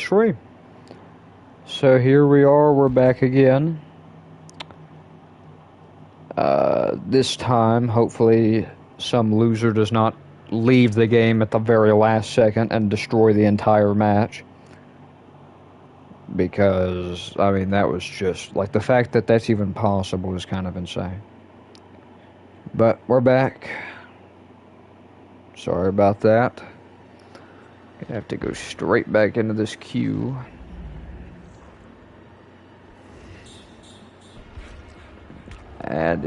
stream. So here we are, we're back again. This time, hopefully, some loser does not leave the game at the very last second and destroy the entire match. Because, I mean, that was just, like, the fact that that's even possible is kind of insane. But we're back. Sorry about that. Gonna have to go straight back into this queue. And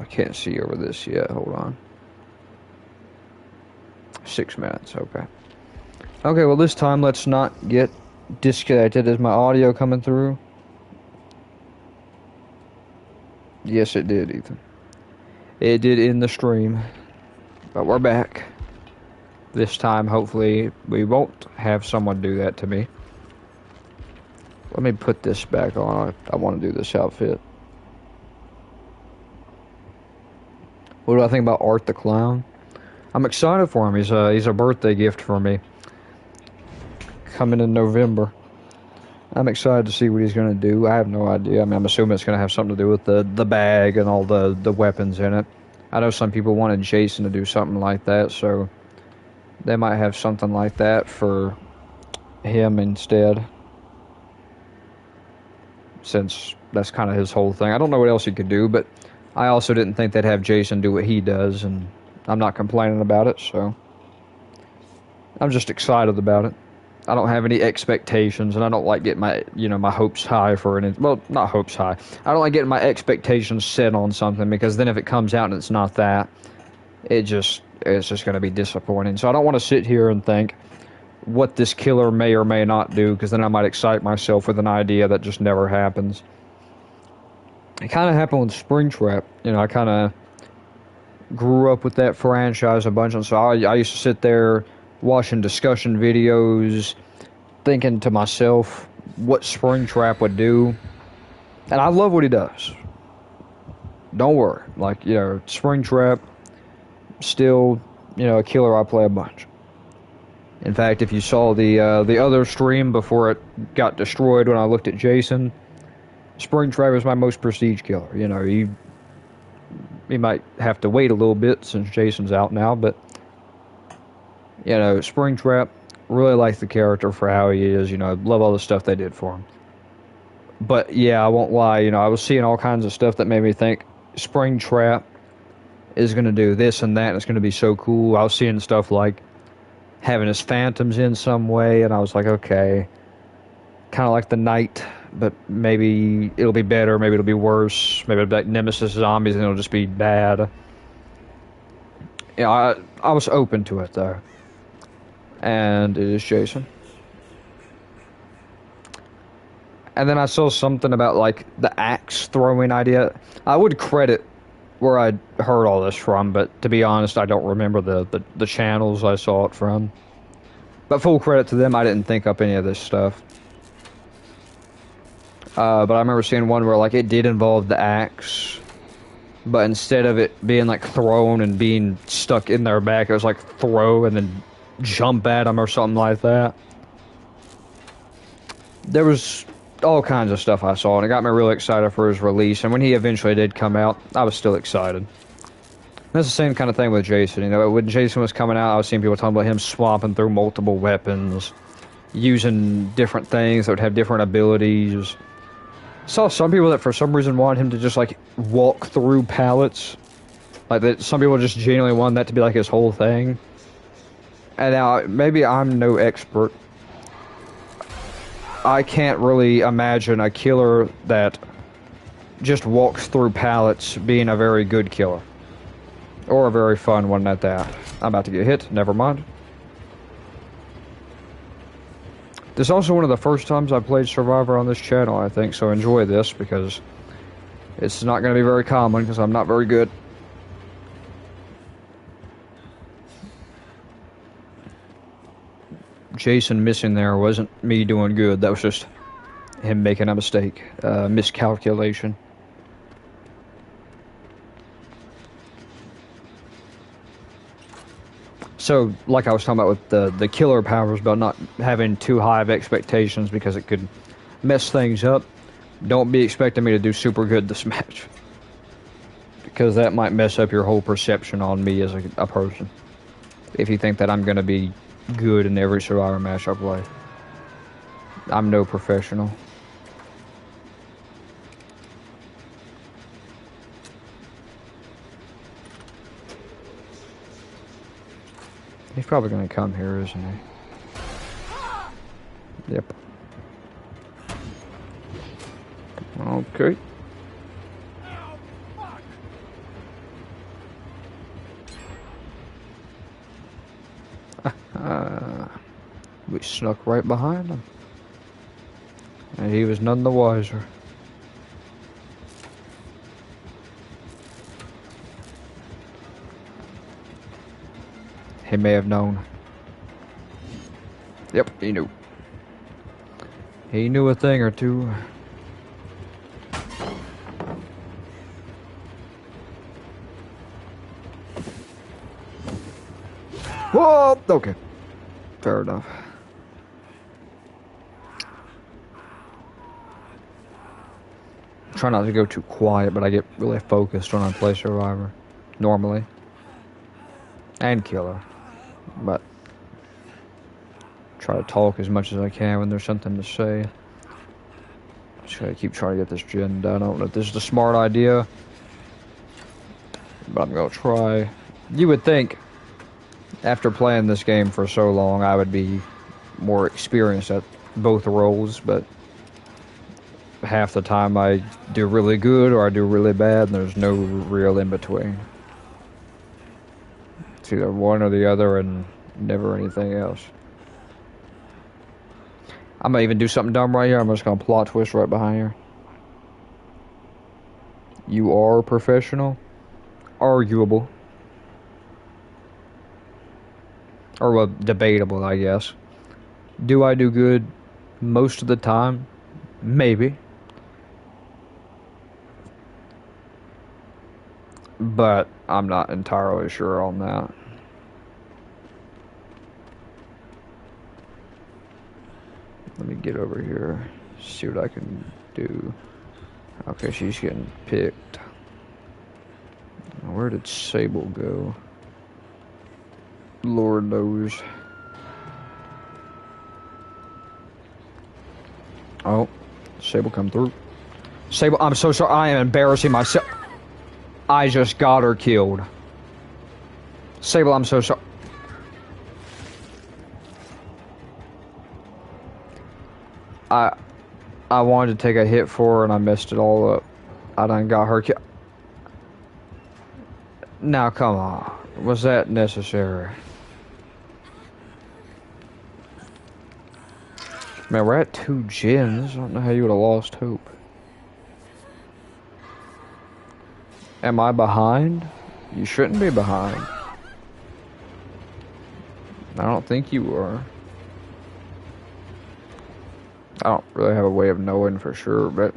I can't see over this yet, hold on. 6 minutes, okay. Okay, well this time let's not get disconnected. Is my audio coming through? Yes, it did, Ethan. It did in the stream. But we're back. This time, hopefully, we won't have someone do that to me. Let me put this back on. I want to do this outfit. What do I think about Art the Clown? I'm excited for him. He's a birthday gift for me. Coming in November. I'm excited to see what he's going to do. I have no idea. I mean, I'm assuming it's going to have something to do with the bag and all the weapons in it. I know some people wanted Jason to do something like that, so they might have something like that for him instead. Since that's kind of his whole thing. I don't know what else he could do, but I also didn't think they'd have Jason do what he does, and I'm not complaining about it, so I'm just excited about it. I don't have any expectations, and I don't like getting my hopes high for it. Well, not hopes high. I don't like getting my expectations set on something, because then if it comes out and it's not that, it's just going to be disappointing. So I don't want to sit here and think what this killer may or may not do, because then I might excite myself with an idea that just never happens. It kind of happened with Springtrap. I kind of grew up with that franchise a bunch, and so I used to sit there watching discussion videos, thinking to myself what Springtrap would do. And I love what he does. Don't worry. Springtrap, still, a killer I play a bunch. In fact, if you saw the other stream before it got destroyed when I looked at Jason, Springtrap is my most prestige killer. He might have to wait a little bit since Jason's out now, but Springtrap, really like the character for how he is. Love all the stuff they did for him. But yeah, I won't lie. I was seeing all kinds of stuff that made me think Springtrap is going to do this and that, and it's going to be so cool. I was seeing stuff like having his phantoms in some way, and I was like, okay, kind of like the Knight, but maybe it'll be better, maybe it'll be worse, maybe it'll be like Nemesis zombies and it'll just be bad. I was open to it though. And it is Jason. And then I saw something about like the axe throwing idea. I would credit where I heard all this from, but to be honest, I don't remember the channels I saw it from. But full credit to them, I didn't think up any of this stuff. But I remember seeing one where like it did involve the axe, but instead of it being like thrown and being stuck in their back, it was like throw and then jump at them or something like that. There was all kinds of stuff I saw, and it got me really excited for his release. And when he eventually did come out, I was still excited. That's the same kind of thing with Jason. When Jason was coming out, I was seeing people talking about him swapping through multiple weapons, using different things that would have different abilities. Saw some people that for some reason wanted him to just like walk through pallets. Like that, some people just genuinely wanted that to be like his whole thing. And now, maybe I'm no expert. I can't really imagine a killer that just walks through pallets being a very good killer. Or a very fun one at that. I'm about to get hit, never mind. This is also one of the first times I played Survivor on this channel, I think, so enjoy this because it's not going to be very common because I'm not very good. Jason missing there wasn't me doing good. That was just him making a mistake, miscalculation. So, like I was talking about with the killer powers, about not having too high of expectations because it could mess things up. Don't be expecting me to do super good this match, because that might mess up your whole perception on me as a person. If you think that I'm going to be good in every Survivor match I play. I'm no professional. He's probably going to come here, isn't he? Yep. Okay. We snuck right behind him. And he was none the wiser. He may have known. Yep, he knew. He knew a thing or two. Whoa! Okay. Fair enough. Try not to go too quiet, but I get really focused when I play Survivor. Normally. And Killer. But try to talk as much as I can when there's something to say. Just gotta keep trying to get this gen done. I don't know if this is the smart idea, but I'm gonna try. You would think, after playing this game for so long, I would be more experienced at both roles, but half the time I do really good or I do really bad, and there's no real in between. It's either one or the other and never anything else. I might even do something dumb right here. I'm just gonna plot twist right behind here. You are professional? Arguable. Or well, debatable, I guess. Do I do good most of the time? Maybe. But I'm not entirely sure on that. Let me get over here, see what I can do. Okay, she's getting picked. Where did Sable go? Lord knows. Oh, Sable come through. Sable, I'm so sorry. I am embarrassing myself. I just got her killed. Sable, I'm so sorry. I wanted to take a hit for her and I messed it all up. I done got her killed. Now, come on. Was that necessary? Man, we're at 2 gens. I don't know how you would have lost hope. Am I behind? You shouldn't be behind. I don't think you are. I don't really have a way of knowing for sure, but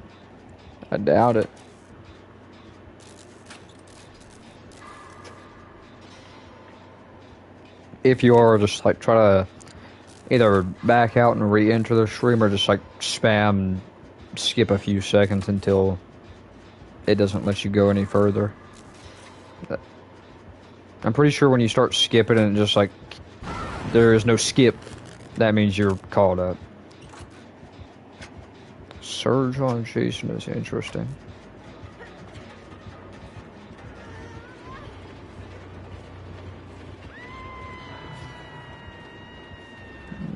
I doubt it. If you are, just like try to either back out and re-enter the stream or just like spam skip a few seconds until it doesn't let you go any further. I'm pretty sure when you start skipping and just like there is no skip, that means you're caught up. Surge on Jason is interesting.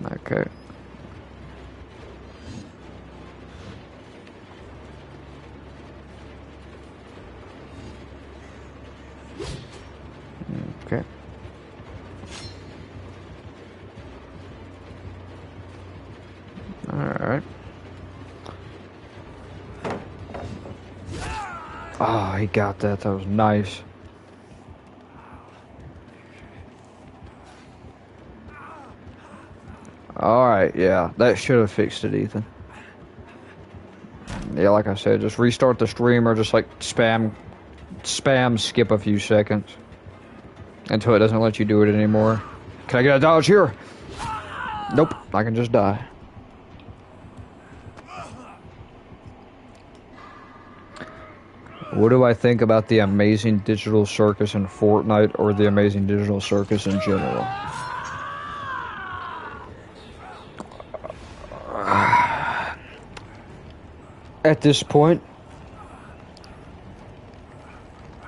Okay. Okay. All right. Oh, he got that. That was nice. Alright, yeah. That should have fixed it, Ethan. Yeah, like I said, just restart the stream or just like spam skip a few seconds until it doesn't let you do it anymore. Can I get a dodge here? Nope, I can just die. What do I think about the Amazing Digital Circus in Fortnite or the Amazing Digital Circus in general? At this point,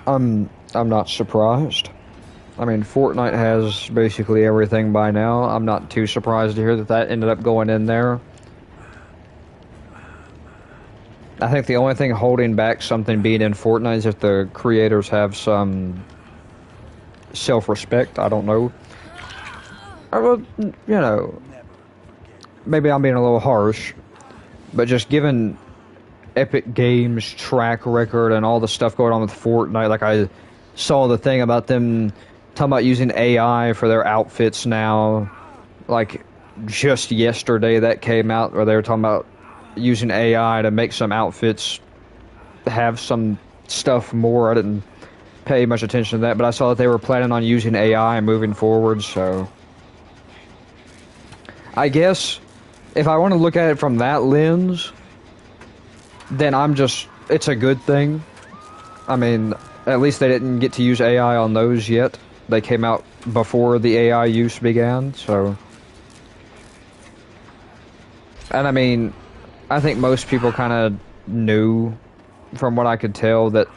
I'm not surprised. I mean, Fortnite has basically everything by now. I'm not too surprised to hear that that ended up going in there. I think the only thing holding back something being in Fortnite is if the creators have some self-respect. I don't know. Well, you know, maybe I'm being a little harsh, but just given Epic Games' track record and all the stuff going on with Fortnite, like I saw the thing about them talking about using AI for their outfits now, like just yesterday that came out where they were talking about using AI to make some outfits have some stuff more. I didn't pay much attention to that, but I saw that they were planning on using AI moving forward, so I guess if I want to look at it from that lens, then it's a good thing. I mean, at least they didn't get to use AI on those yet. They came out before the AI use began, so. And I mean, I think most people kind of knew, from what I could tell, that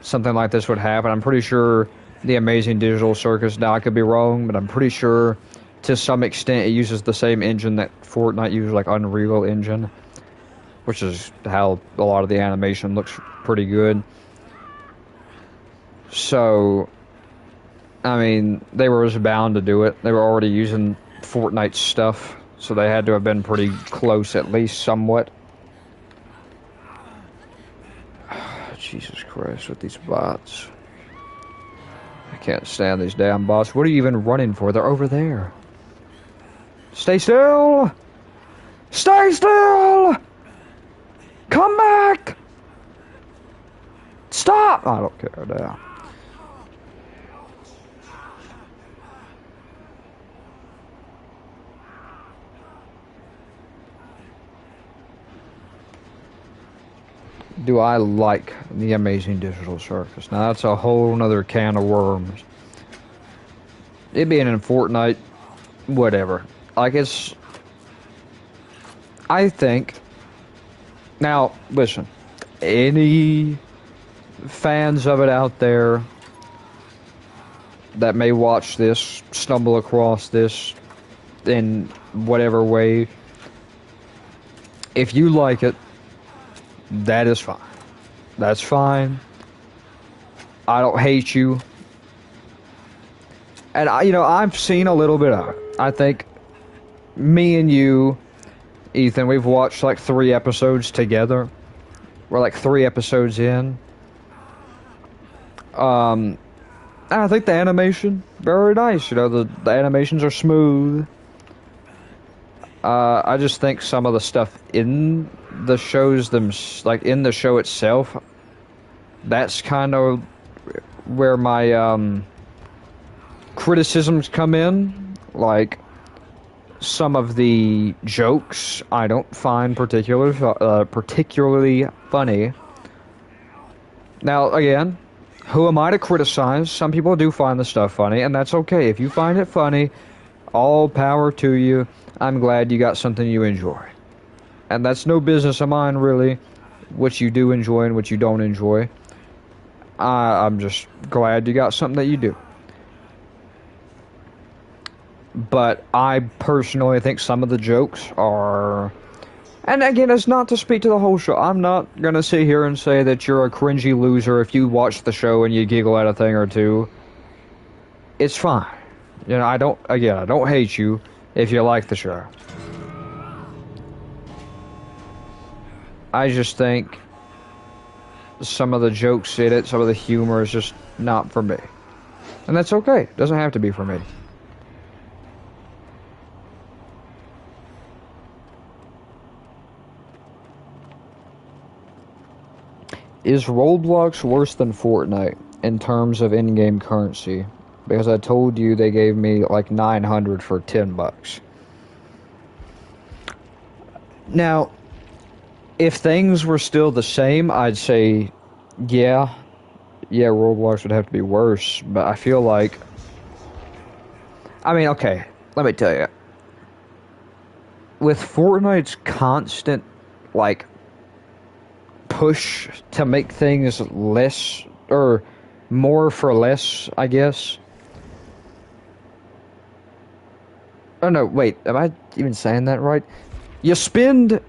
something like this would happen. I'm pretty sure the Amazing Digital Circus, now I could be wrong, but I'm pretty sure to some extent it uses the same engine that Fortnite uses, like Unreal Engine, which is how a lot of the animation looks pretty good. So, I mean, they were just bound to do it. They were already using Fortnite stuff, so they had to have been pretty close, at least somewhat. Jesus Christ, with these bots. I can't stand these damn bots. What are you even running for? They're over there. Stay still! Stay still! Come back! Stop! I don't care now. Do I like the Amazing Digital Circus? Now that's a whole nother can of worms. It being in Fortnite, whatever. Like I think. Now, listen. Any fans of it out there that may watch this, stumble across this in whatever way, if you like it, that is fine. That's fine. I don't hate you. And I've seen a little bit of it. I think me and you, Ethan, we've watched like 3 episodes together. We're like 3 episodes in. And I think the animation, very nice. The animations are smooth. I just think some of the stuff in the shows in the show itself, that's kind of where my criticisms come in. Like, some of the jokes I don't find particularly funny. Now, again, who am I to criticize? Some people do find the stuff funny, and that's okay. If you find it funny, all power to you. I'm glad you got something you enjoy. And that's no business of mine, really, what you do enjoy and what you don't enjoy. I'm just glad you got something that you do. But I personally think some of the jokes are... And again, it's not to speak to the whole show. I'm not going to sit here and say that you're a cringy loser if you watch the show and you giggle at a thing or two. It's fine. I don't hate you if you like the show. I just think some of the jokes in it, some of the humor is just not for me. And that's okay. It doesn't have to be for me. Is Roblox worse than Fortnite in terms of in-game currency? because I told you they gave me like 900 for $10. Now, if things were still the same, I'd say, yeah, Roblox would have to be worse. But I feel like, I mean, okay, let me tell you, with Fortnite's constant, like, push to make things less, or more for less, I guess. Oh no, wait, am I even saying that right? You spend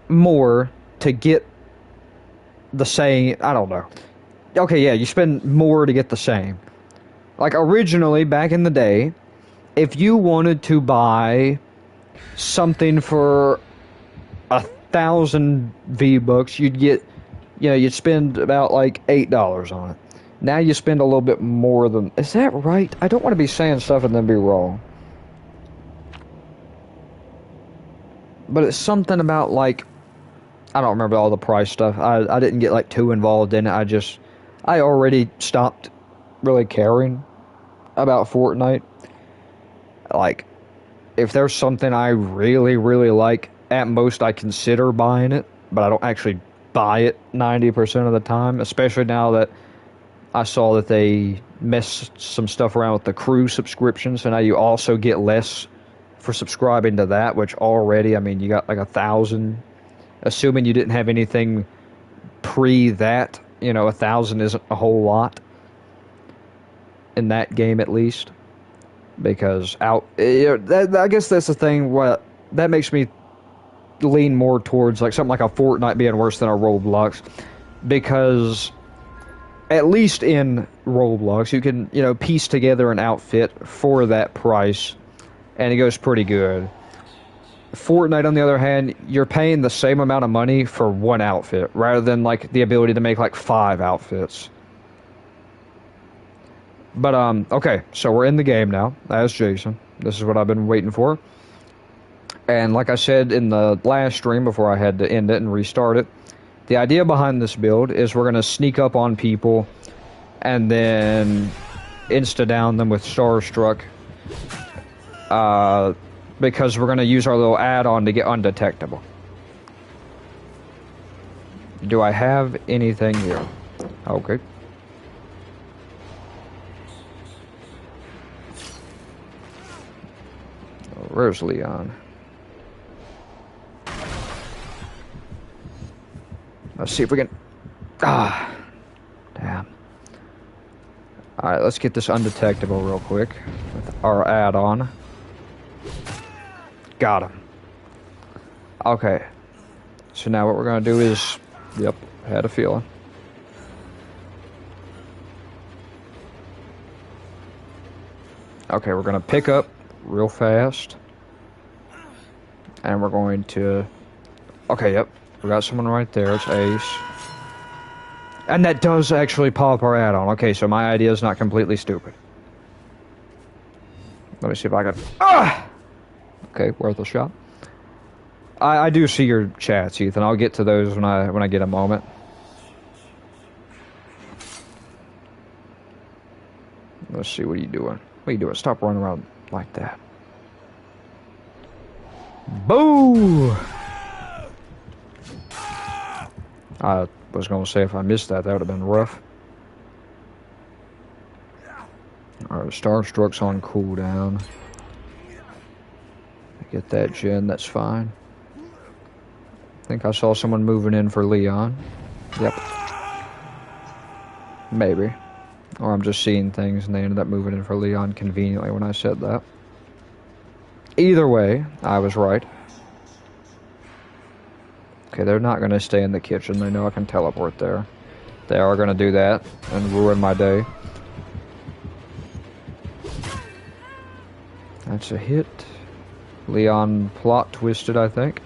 more to get the same, I don't know. Okay, yeah, you spend more to get the same. Like, originally, back in the day, if you wanted to buy something for 1,000 V-Bucks, you'd spend about like $8 on it. Now you spend a little bit more than... Is that right? I don't want to be saying stuff and then be wrong. But it's something about, like... I don't remember all the price stuff. I didn't get, like, too involved in it. I already stopped really caring about Fortnite. Like, if there's something I really, really like, at most I consider buying it, but I don't actually buy it 90% of the time, especially now that I saw that they messed some stuff around with the crew subscription, so now you also get less for subscribing to that, which already, I mean, you got like 1,000, assuming you didn't have anything pre that, 1,000 isn't a whole lot in that game at least, because I guess that's the thing, that makes me lean more towards like something like a Fortnite being worse than a Roblox, because at least in Roblox, you can, piece together an outfit for that price, and it goes pretty good. Fortnite, on the other hand, you're paying the same amount of money for one outfit, rather than, like, the ability to make, like, 5 outfits. But, okay, so we're in the game now, as Jason. This is what I've been waiting for. And like I said in the last stream before I had to end it and restart it, the idea behind this build is we're going to sneak up on people and then insta-down them with Starstruck, because we're going to use our little add-on to get undetectable. Do I have anything here? Okay. Where's Leon? Let's see if we can... Damn. Alright, let's get this undetectable real quick with our add-on. Got him. Okay. So now what we're going to do is... Yep, had a feeling. Okay, we're going to pick up real fast. And we're going to... Okay, yep. We got someone right there. It's Ace. And that does actually pop our add-on. Okay, so my idea is not completely stupid. Let me see if I can... Okay, worth a shot. I do see your chats, Ethan. I'll get to those when I get a moment. Let's see, what are you doing? What are you doing? Stop running around like that. Boo! I was going to say if I missed that would have been rough. Alright, Starstruck's on cooldown. Get that gen, that's fine. I think I saw someone moving in for Leon. Yep. Maybe. Or I'm just seeing things and they ended up moving in for Leon conveniently when I said that. Either way, I was right. Okay, they're not going to stay in the kitchen. They know I can teleport there. They are going to do that and ruin my day. That's a hit. Leon plot twisted, I think.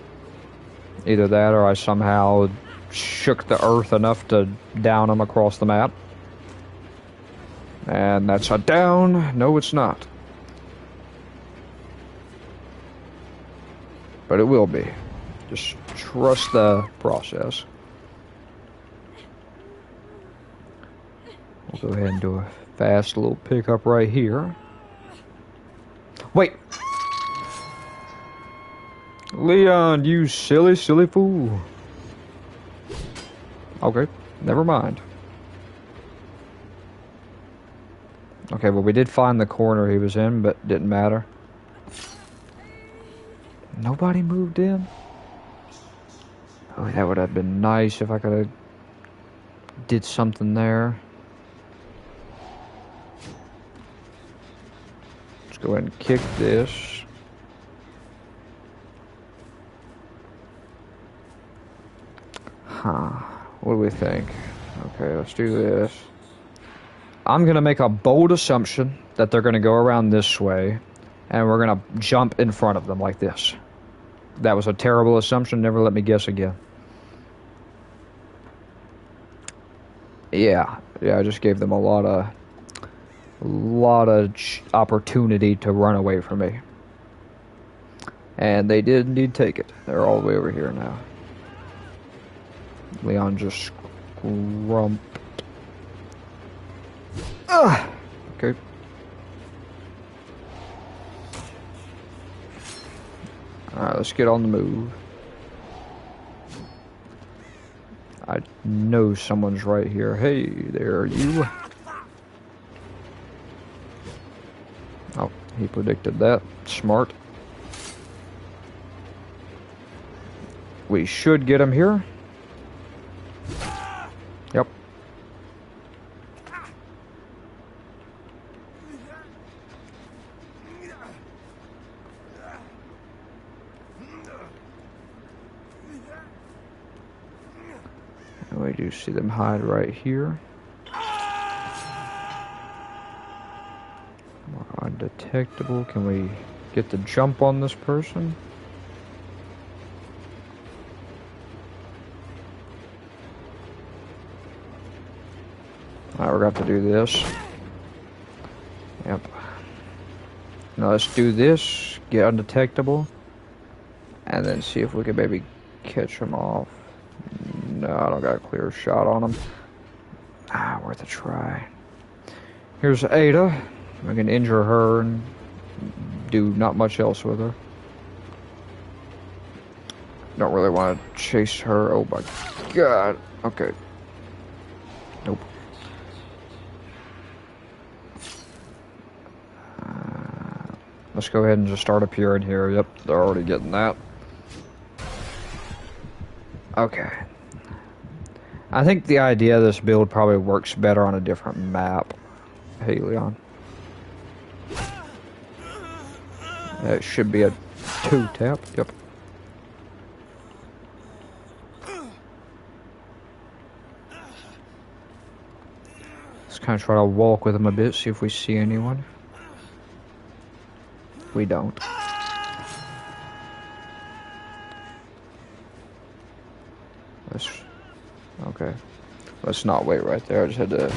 Either that or I somehow shook the earth enough to down him across the map. And that's a down. No, it's not. But it will be. Just trust the process. We'll go ahead and do a Fast little pickup right here. Wait! Leon, you silly, silly fool. Okay, never mind. Okay, well, we did find the corner he was in, but didn't matter. Nobody moved in? Oh, that would have been nice if I could have did something there. Let's go ahead and kick this. Huh. What do we think? Okay, let's do this. I'm going to make a bold assumption that they're going to go around this way, and we're going to jump in front of them like this. That was a terrible assumption. Never let me guess again. Yeah, I just gave them a lot of opportunity to run away from me. And they did indeed take it. They're all the way over here now. Leon just scrumped. Okay. Alright, let's get on the move. I know someone's right here. Hey, there you. Oh, he predicted that. Smart. We should get him here. Yep. And we do see them hide right here. Undetectable. Can we get the jump on this person? Alright, we're going to have to do this. Yep. Now let's do this. Get undetectable. And then see if we can maybe catch him off. No, I don't got a clear shot on him. Worth a try. Here's Ada. We can injure her and do not much else with her. Don't really want to chase her. Oh my god. Okay. Nope. Let's go ahead and just start appearing here. Yep, they're already getting that. Okay. I think the idea of this build probably works better on a different map. Hey, Leon. It should be a 2-tap. Yep. Let's kind of try to walk with him a bit, see if we see anyone. We don't. Okay. Let's not wait right there. I just had to...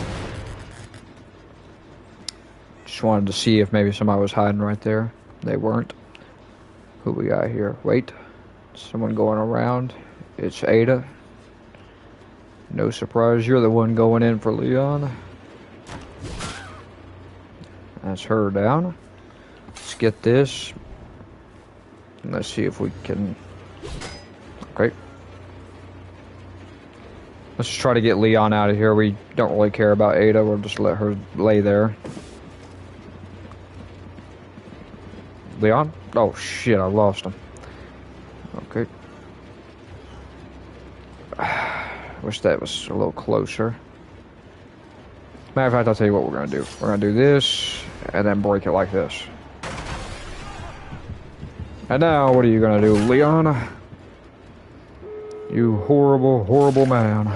Just wanted to see if maybe somebody was hiding right there. They weren't. Who we got here? Wait. Someone going around. It's Ada. No surprise, you're the one going in for Leon. That's her down. Let's get this. And let's see if we can... Okay. Let's try to get Leon out of here. We don't really care about Ada. We'll just let her lay there. Leon? Oh shit, I lost him. Okay. Wish that was a little closer. Matter of fact, I'll tell you what we're going to do. We're going to do this, and then break it like this. And now, what are you going to do, Leon? You horrible, horrible man.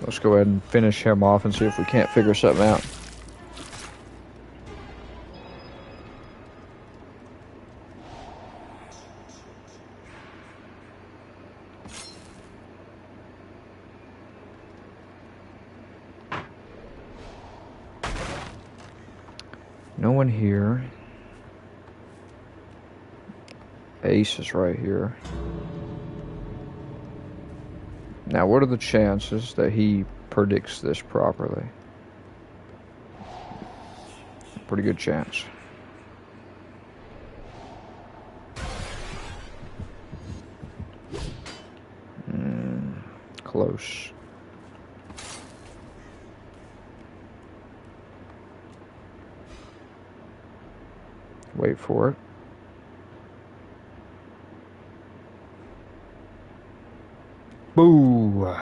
Let's go ahead and finish him off and see if we can't figure something out. No one here. Ace is right here. Now, what are the chances that he predicts this properly. Pretty good chance. Close. Wait for it. Boo!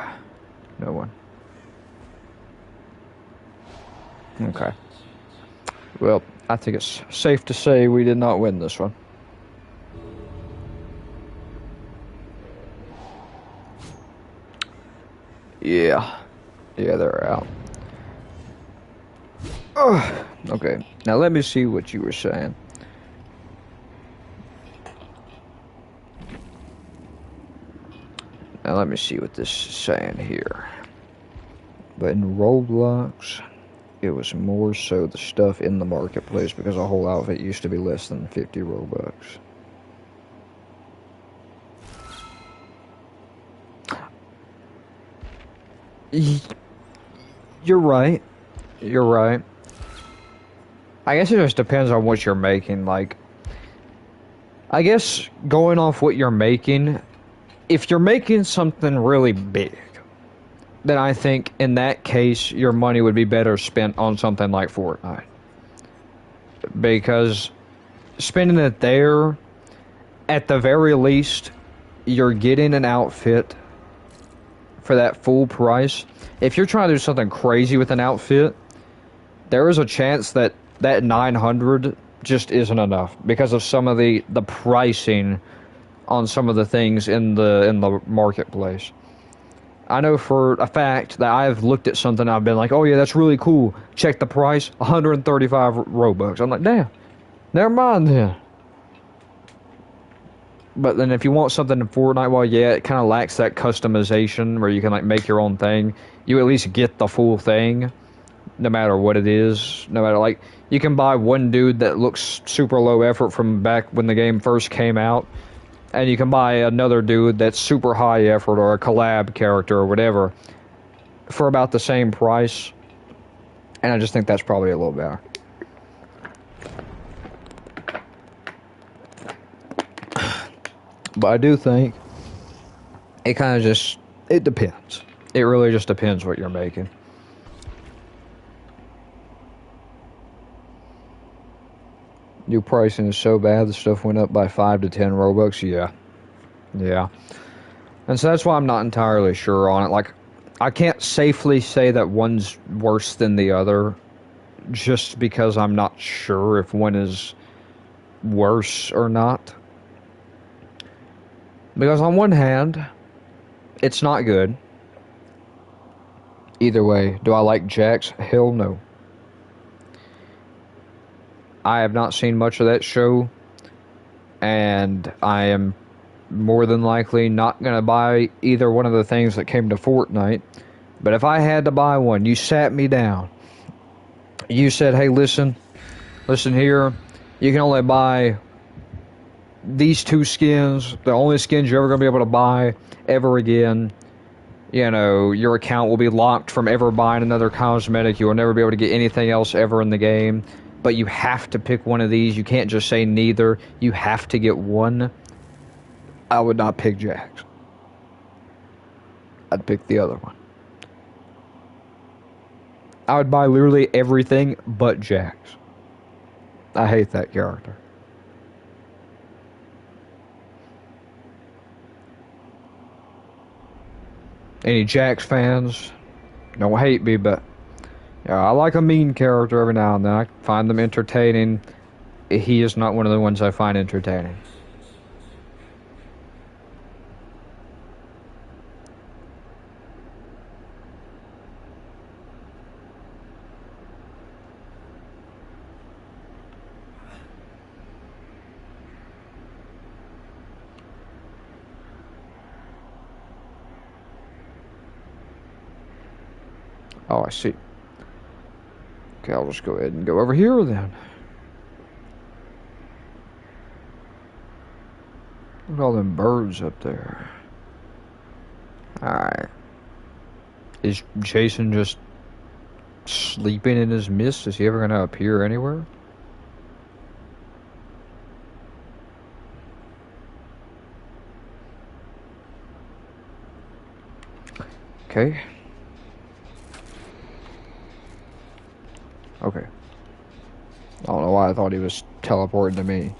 No one. Okay. Well, I think it's safe to say we did not win this one. Yeah. Yeah, they're out. Ugh. Okay. Now let me see what you were saying. Now let me see what this is saying here. But in Roblox, it was more so the stuff in the marketplace because a whole outfit used to be less than 50 Robux. You're right. You're right. I guess it just depends on what you're making. Like, I guess going off what you're making, if you're making something really big, then I think in that case your money would be better spent on something like Fortnite. Because spending it there, at the very least, you're getting an outfit for that full price. If you're trying to do something crazy with an outfit, there is a chance that that 900 just isn't enough because of some of the pricing on some of the things in the marketplace. I know for a fact that I've looked at something and I've been like, oh yeah, that's really cool. Check the price, 135 Robux. I'm like, damn, never mind then. But then if you want something in Fortnite, well, yeah, it kind of lacks that customization where you can like make your own thing. You at least get the full thing, no matter what it is. No matter, like, you can buy one dude that looks super low effort from back when the game first came out, and you can buy another dude that's super high effort or a collab character or whatever for about the same price. And I just think that's probably a little better. But I do think it kind of just, it depends. It really just depends what you're making. New pricing is so bad, the stuff went up by 5 to 10 Robux. Yeah. Yeah. And so that's why I'm not entirely sure on it. Like, I can't safely say that one's worse than the other just because I'm not sure if one is worse or not. Because on one hand, it's not good. Either way, do I like Jax? Hell no. I have not seen much of that show, and I am more than likely not going to buy either one of the things that came to Fortnite. But if I had to buy one, you sat me down. You said, hey, listen here. You can only buy these two skins, the only skins you're ever going to be able to buy ever again. You know, your account will be locked from ever buying another cosmetic. You will never be able to get anything else ever in the game. But you have to pick one of these. You can't just say neither. You have to get one. I would not pick Jax. I'd pick the other one. I would buy literally everything but Jax. I hate that character. Any Jax fans, don't hate me, but yeah, I like a mean character every now and then. I find them entertaining. He is not one of the ones I find entertaining. Oh, I see. Okay, I'll just go ahead and go over here then. Look at all them birds up there. Alright. Is Jason just sleeping in his mist? Is he ever going to appear anywhere? Okay. Okay. I don't know why I thought he was teleporting to me.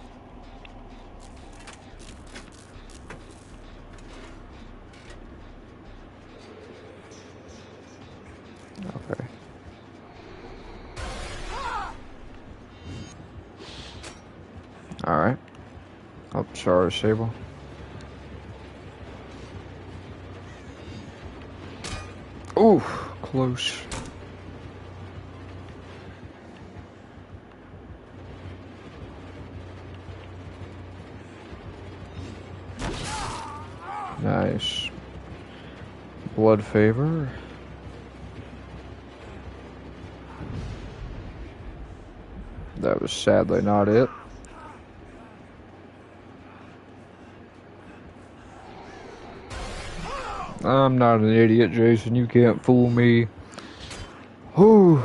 Okay. Alright. Oh, sorry, Sable. Ooh, close. Nice. Blood favor. That was sadly not it. I'm not an idiot, Jason. You can't fool me. Whew.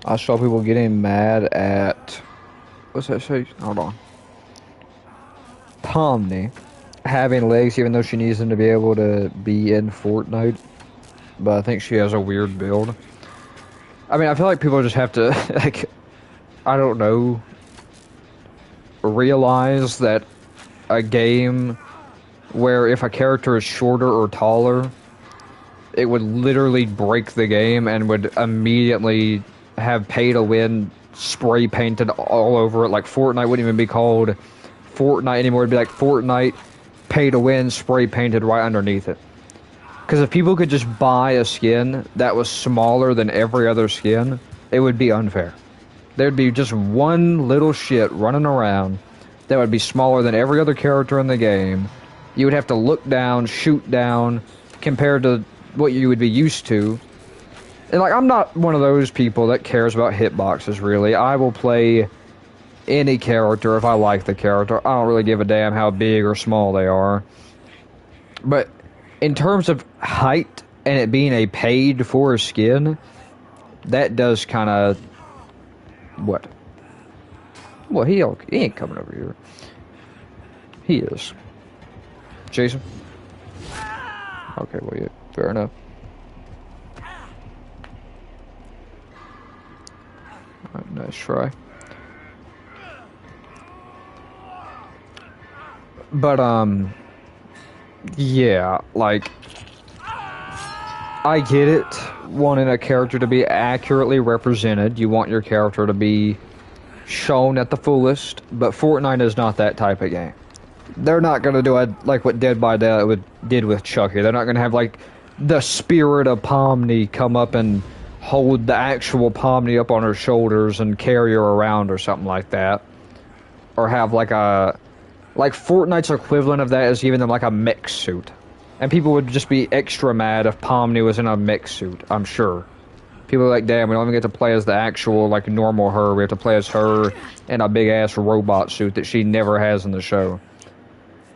I saw people getting mad at... What's that say? Hold on. Pomni having legs even though she needs them to be able to be in Fortnite. But I think she has a weird build. I mean, I feel like people just have to, like, I don't know, realize that a game where if a character is shorter or taller, it would literally break the game and would immediately have pay to win spray painted all over it. Like, Fortnite wouldn't even be called Fortnite anymore. It'd be like Fortnite pay to win spray painted right underneath it. Because if people could just buy a skin that was smaller than every other skin, it would be unfair. There'd be just one little shit running around that would be smaller than every other character in the game. You would have to look down, shoot down, compared to what you would be used to. And, like, I'm not one of those people that cares about hitboxes, really. I will play any character if I like the character. I don't really give a damn how big or small they are. But in terms of height and it being a paid for skin, that does kind of... What? Well, he ain't coming over here. He is. Jason? Okay, well, yeah, fair enough. Alright, nice try. But, yeah, like, I get it, wanting a character to be accurately represented. You want your character to be shown at the fullest, but Fortnite is not that type of game. They're not going to do like what Dead by Daylight did with Chucky. They're not going to have, like, the spirit of Pomni come up and hold the actual Pomni up on her shoulders and carry her around or something like that. Or have, like, a... Like, Fortnite's equivalent of that is giving them, like, a mech suit. And people would just be extra mad if Pomni was in a mech suit, I'm sure. People are like, damn, we don't even get to play as the actual, like, normal her. We have to play as her in a big-ass robot suit that she never has in the show.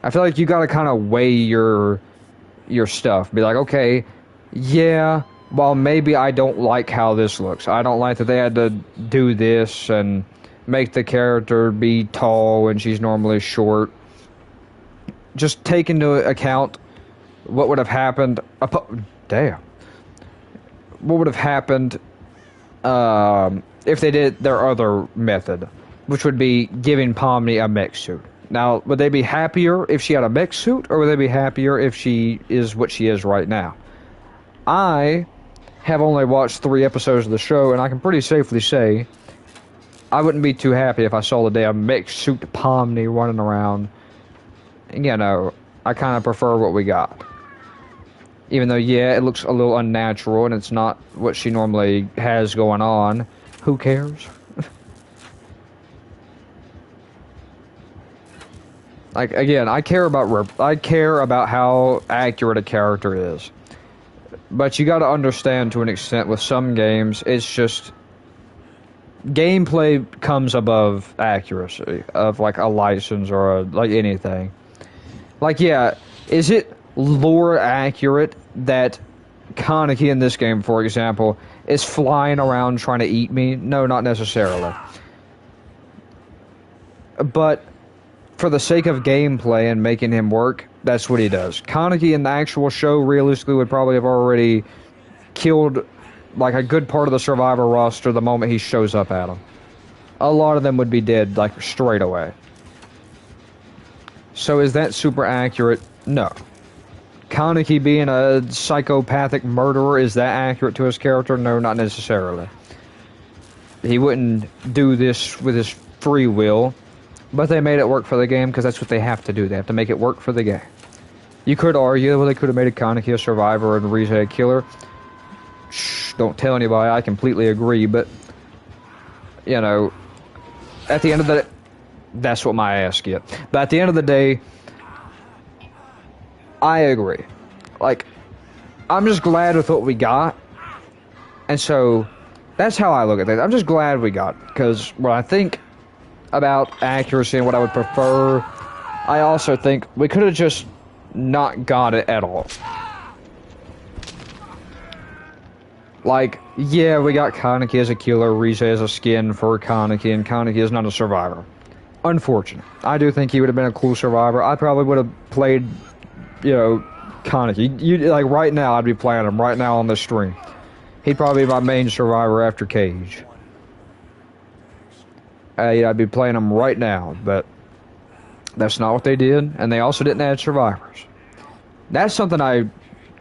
I feel like you gotta kind of weigh your stuff. Be like, okay, yeah, well, maybe I don't like how this looks. I don't like that they had to do this and make the character be tall when she's normally short. Just take into account what would have happened. Damn. What would have happened if they did their other method, which would be giving Pomni a mech suit. Now, would they be happier if she had a mech suit, or would they be happier if she is what she is right now? I have only watched 3 episodes of the show, and I can pretty safely say I wouldn't be too happy if I saw the damn mech suit Pomni running around. You know, I kind of prefer what we got. Even though, yeah, it looks a little unnatural, and it's not what she normally has going on. Who cares? Like, again, I care about how accurate a character is. But you gotta understand, to an extent, with some games, it's just... gameplay comes above accuracy of like a license or like anything. Like, yeah, is it lore accurate that Kaneki in this game, for example, is flying around trying to eat me? No, not necessarily. But for the sake of gameplay and making him work, that's what he does. Kaneki in the actual show realistically would probably have already killed like a good part of the Survivor roster the moment he shows up at them. A lot of them would be dead like straight away. So is that super accurate? No. Kaneki being a psychopathic murderer, is that accurate to his character? No, not necessarily. He wouldn't do this with his free will, but they made it work for the game because that's what they have to do. They have to make it work for the game. You could argue, well, they could have made a Kaneki a survivor and Rize a killer. Shh, don't tell anybody, I completely agree, but, you know, at the end of the... That's what my ass get. But at the end of the day, I agree. Like, I'm just glad with what we got. And so, that's how I look at things. I'm just glad we got it. Because when I think about accuracy and what I would prefer, I also think we could have just not got it at all. Like, yeah, we got Kaneki as a killer, Rize as a skin for Kaneki, and Kaneki is not a survivor. Unfortunate. I do think he would have been a cool survivor. I probably would have played, you know, Kaneki. Like, right now, I'd be playing him right now on the stream. He'd probably be my main survivor after Cage. I'd be playing him right now, but that's not what they did, and they also didn't add survivors. That's something I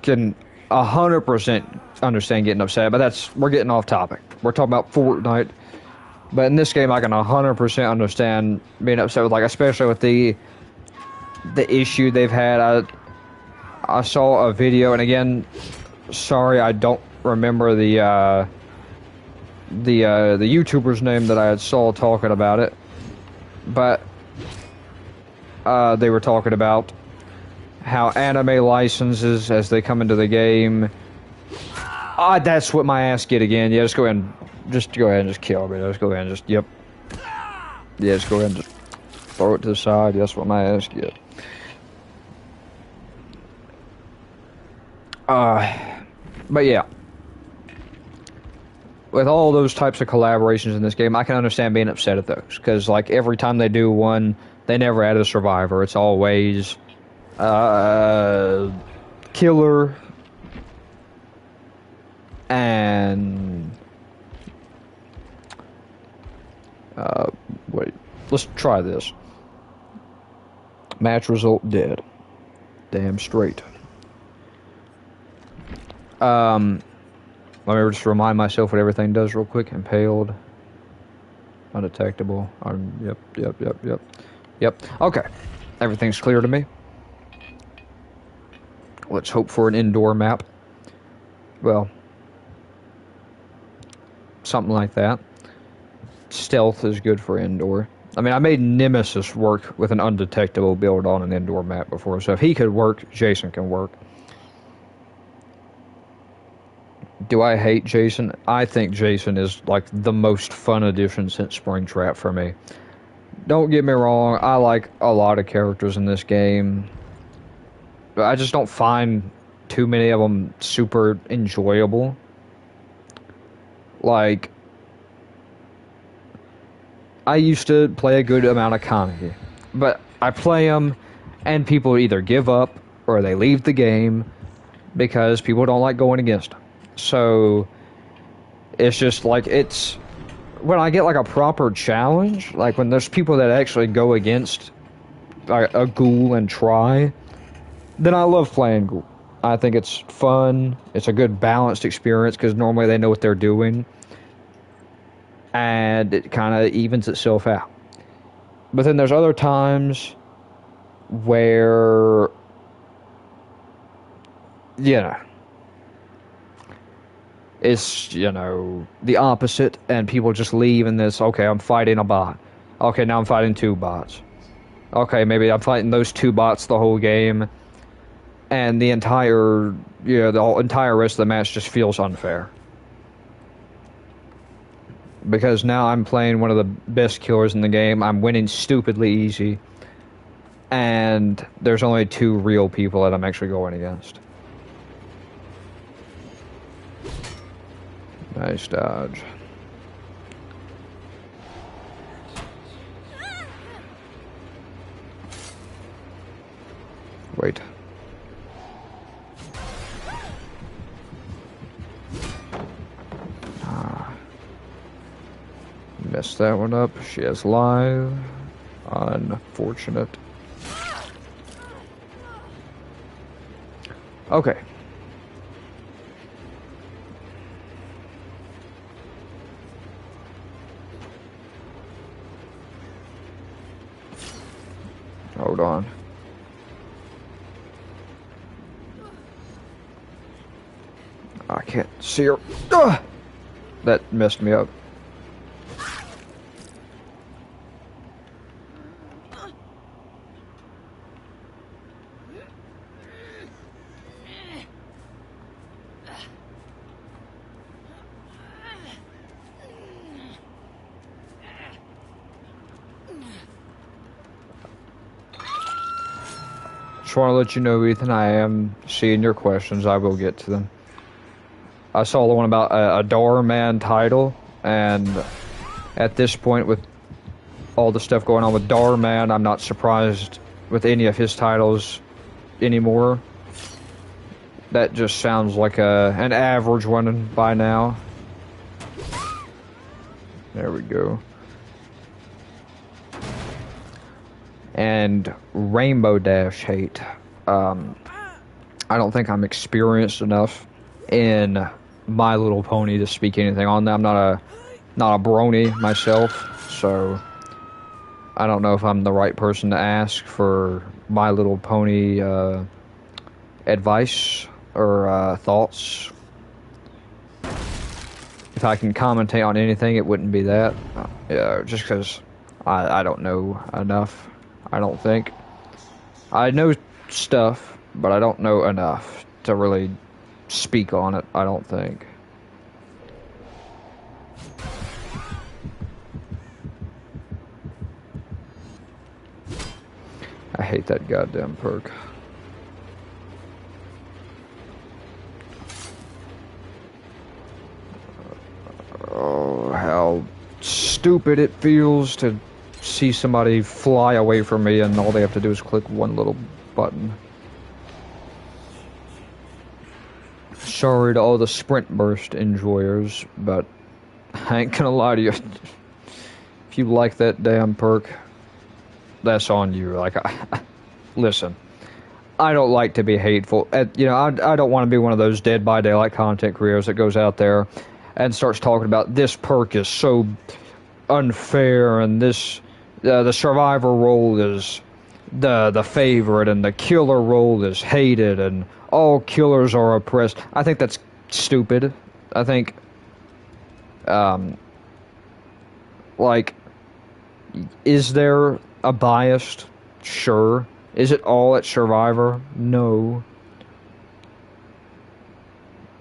can 100% understand getting upset, but we're getting off topic. We're talking about Fortnite. But in this game, I can 100% understand being upset with, like, especially with the issue they've had. I saw a video, and again, sorry, I don't remember the YouTuber's name that I saw talking about it, but they were talking about how anime licenses as they come into the game. That's what my ass get again. Yeah, just go ahead and just kill me. Just go ahead and just, yep. Yeah, just go ahead and just throw it to the side. That's what my ass get. But yeah. With all those types of collaborations in this game, I can understand being upset at those. Because, like, every time they do one, they never add a survivor. It's always, killer, and wait, let's try this. Match result dead. Damn straight. Let me just remind myself what everything does real quick. Impaled. Undetectable. Yep. Okay. Everything's clear to me. Let's hope for an indoor map. Well, something like that. Stealth is good for indoor. I mean, I made Nemesis work with an undetectable build on an indoor map before, so if he could work, Jason can work. Do I hate Jason? I think Jason is, like, the most fun addition since Springtrap for me. Don't get me wrong, I like a lot of characters in this game, but I just don't find too many of them super enjoyable. Like, I used to play a good amount of Kaneki, but I play them, and people either give up, or they leave the game, because people don't like going against them. So, it's just like, when I get like a proper challenge, like when there's people that actually go against a ghoul and try, then I love playing ghoul. I think it's fun, it's a good balanced experience, because normally they know what they're doing, and it kind of evens itself out. But then there's other times where, you know, it's, you know, the opposite, and people just leave and this, okay, I'm fighting a bot. Okay, now I'm fighting 2 bots. Okay, maybe I'm fighting those 2 bots the whole game, and the entire, you know, the entire rest of the match just feels unfair. because now I'm playing one of the best killers in the game. I'm winning stupidly easy, and there's only 2 real people that I'm actually going against. Nice dodge. Wait. Messed that one up. She has live. Unfortunate. Okay. Hold on. I can't see her. Ugh! That messed me up. Just want to let you know, Ethan, I am seeing your questions. I will get to them. I saw the one about a Doorman title, and at this point, with all the stuff going on with Doorman, I'm not surprised with any of his titles anymore. That just sounds like an average one by now. There we go. And Rainbow Dash hate. I don't think I'm experienced enough in My Little Pony to speak anything on that. I'm not a brony myself, so I don't know if I'm the right person to ask for My Little Pony advice or thoughts. If I can commentate on anything, it wouldn't be that. Yeah, just because I don't know enough. I don't think. I know stuff, but I don't know enough to really speak on it, I don't think. I hate that goddamn perk. Oh, how stupid it feels to see somebody fly away from me and all they have to do is click one little button. Sorry to all the Sprint Burst enjoyers, but I ain't gonna lie to you. If you like that damn perk, that's on you. Like, listen, I don't like to be hateful. You know, I don't want to be one of those Dead by Daylight content creators that goes out there and starts talking about this perk is so unfair and this the survivor role is the favorite and the killer role is hated and all killers are oppressed. I think that's stupid. I think like, is there a bias? Sure. Is it all at Survivor? No.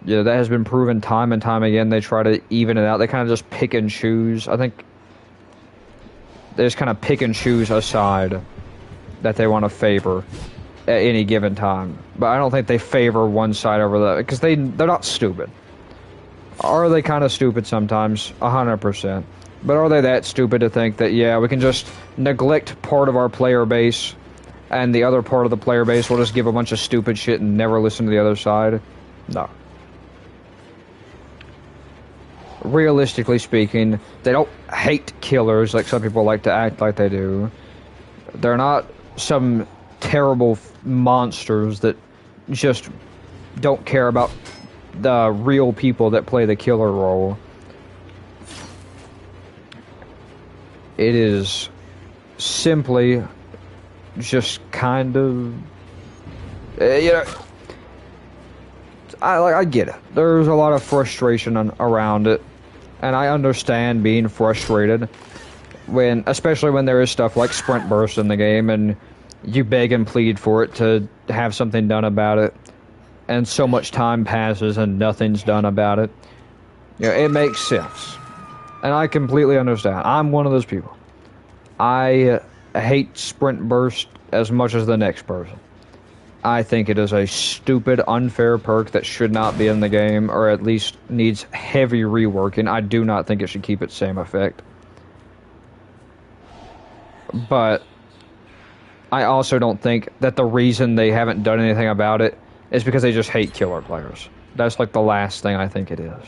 Yeah, that has been proven time and time again. They try to even it out. They kind of just pick and choose. I think they just kind of pick and choose a side that they want to favor at any given time. But I don't think they favor one side over the other, because they're not stupid. Are they kind of stupid sometimes? 100%. But are they that stupid to think that, yeah, we can just neglect part of our player base and the other part of the player base will just give a bunch of stupid shit and never listen to the other side? No. Realistically speaking, they don't hate killers like some people like to act like they do. They're not some terrible monsters that just don't care about the real people that play the killer role. It is simply just kind of, you know, I get it. There's a lot of frustration around it, and I understand being frustrated when, especially when there is stuff like Sprint Burst in the game, and you beg and plead for it to have something done about it, and so much time passes and nothing's done about it. You know, it makes sense. And I completely understand. I'm one of those people. I hate sprint burst as much as the next person. I think it is a stupid, unfair perk that should not be in the game, or at least needs heavy reworking. I do not think it should keep its same effect. But I also don't think that the reason they haven't done anything about it is because they just hate killer players. That's like the last thing I think it is.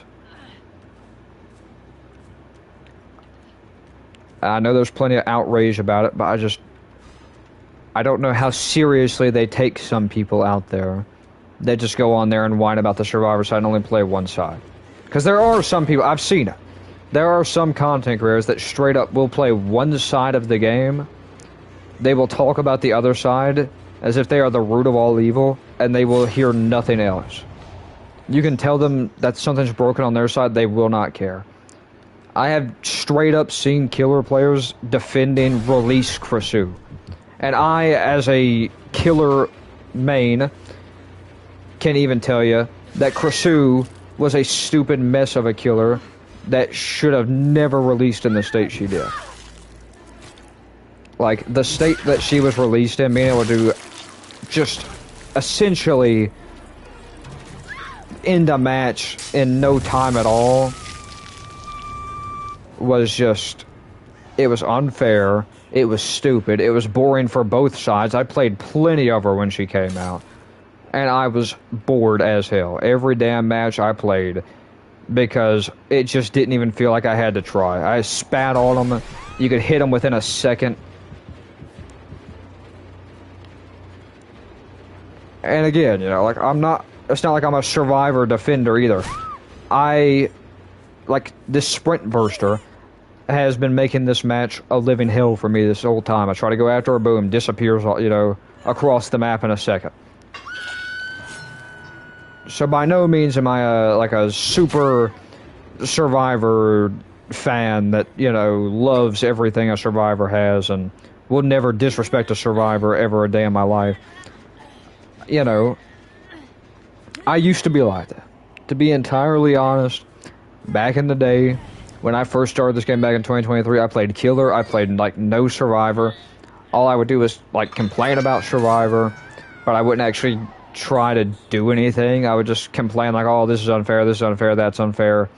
I know there's plenty of outrage about it, but I don't know how seriously they take some people out there that just go on there and whine about the Survivor side and only play one side. Because there are some people, I've seen it, there are some content creators that straight up will play one side of the game. They will talk about the other side as if they are the root of all evil, and they will hear nothing else. You can tell them that something's broken on their side, they will not care. I have straight up seen killer players defending release Krasu. And I, as a killer main, can even tell you that Krasu was a stupid mess of a killer that should have never released in the state she did. Like, the state that she was released in, being able to just essentially end a match in no time at all was just, it was unfair. It was stupid. It was boring for both sides. I played plenty of her when she came out. And I was bored as hell. Every damn match I played. Because it just didn't even feel like I had to try. I spat on them. You could hit them within a second. And again, you know, like, it's not like I'm a Survivor defender either. Like, this sprint burster has been making this match a living hell for me this whole time. I try to go after her, boom, disappears, you know, across the map in a second. So by no means am I like a super Survivor fan that, you know, loves everything a Survivor has and will never disrespect a Survivor ever a day in my life. You know, I used to be like that. To be entirely honest, back in the day, when I first started this game back in 2023, I played Killer. I played, like, no Survivor. All I would do was, like, complain about Survivor, but I wouldn't actually try to do anything. I would just complain, like, oh, this is unfair, that's unfair.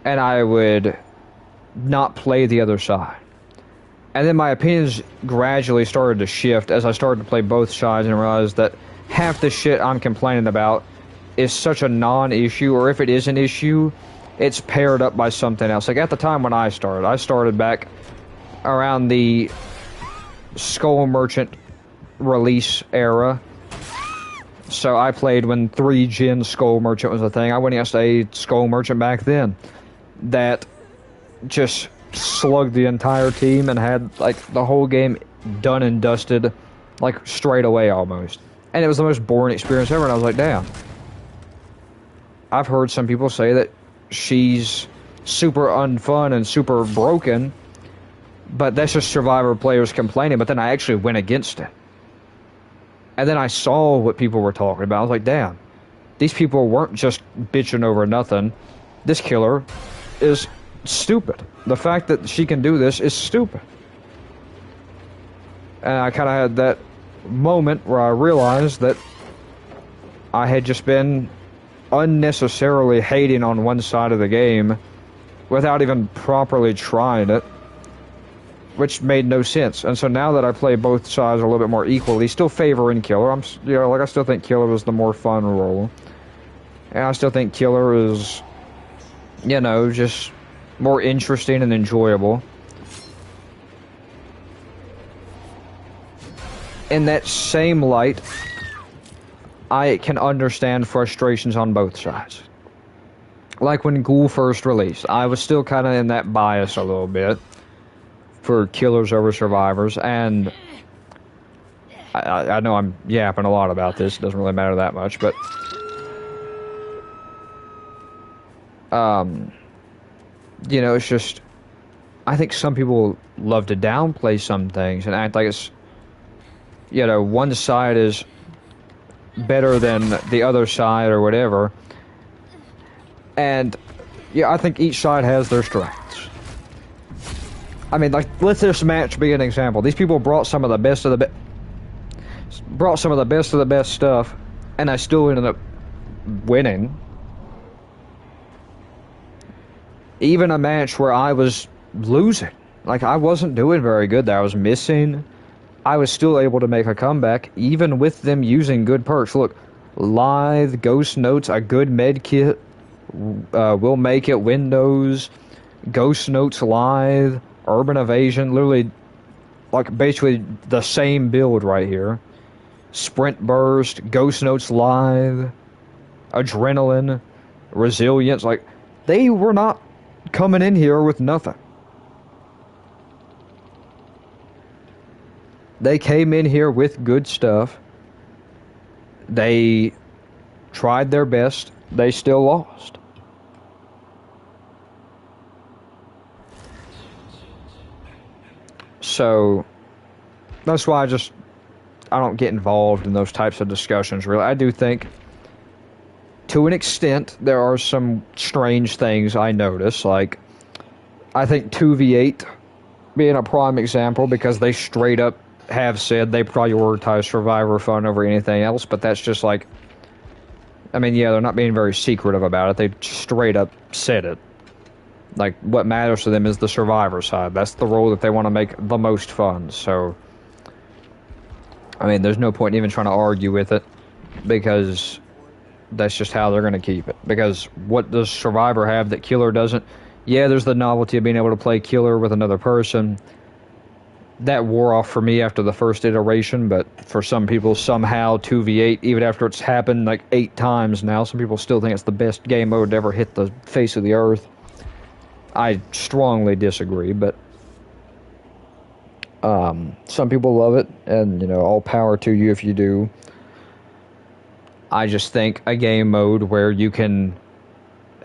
And I would not play the other side. And then my opinions gradually started to shift as I started to play both sides and realized that half the shit I'm complaining about is such a non-issue, or if it is an issue, it's paired up by something else. Like, at the time when I started back around the Skull Merchant release era. So I played when 3-gen Skull Merchant was a thing. I went against a Skull Merchant back then that just slugged the entire team and had, like, the whole game done and dusted, like, straight away almost. And it was the most boring experience ever, and I was like, damn. I've heard some people say that she's super unfun and super broken, but that's just Survivor players complaining, but then I actually went against it. And then I saw what people were talking about. I was like, damn, these people weren't just bitching over nothing. This killer is stupid. The fact that she can do this is stupid. And I kind of had that moment where I realized that I had just been unnecessarily hating on one side of the game without even properly trying it, which made no sense. And so now that I play both sides a little bit more equally, still favoring Killer, I still think Killer was the more fun role, and I still think Killer is, you know, just more interesting and enjoyable. In that same light, I can understand frustrations on both sides. Like when Ghoul first released, I was still kind of in that bias a little bit for Killers over Survivors, and I know I'm yapping a lot about this, it doesn't really matter that much, but you know, it's just, I think some people love to downplay some things and act like it's, you know, one side is better than the other side or whatever. And Yeah, I think each side has their strengths. I mean, like, let this match be an example. These people brought some of the best of the best stuff, and I still ended up winning. Even a match where I was losing. Like, I wasn't doing very good there. I was missing. I was still able to make a comeback, even with them using good perks. Look, Lithe, Ghost Notes, a good med kit, Will Make It, Windows, Ghost Notes, Lithe, Urban Evasion, literally, like, basically the same build right here. Sprint Burst, Ghost Notes, Lithe, Adrenaline, Resilience, like, they were not coming in here with nothing. They came in here with good stuff. They tried their best. They still lost. So that's why I don't get involved in those types of discussions, really. I do think, to an extent, there are some strange things I notice. Like, I think 2v8 being a prime example, because they straight up have said they prioritize survivor fun over anything else, but that's just like, I mean, yeah, they're not being very secretive about it. They straight up said it. Like, what matters to them is the survivor side. That's the role that they want to make the most fun. So, I mean, there's no point in even trying to argue with it, because that's just how they're going to keep it. Because what does survivor have that killer doesn't? Yeah, there's the novelty of being able to play killer with another person. That wore off for me after the first iteration, but for some people, somehow 2v8, even after it's happened like 8 times now, some people still think it's the best game mode to ever hit the face of the earth. I strongly disagree, but some people love it, and, you know, all power to you if you do. I just think a game mode where you can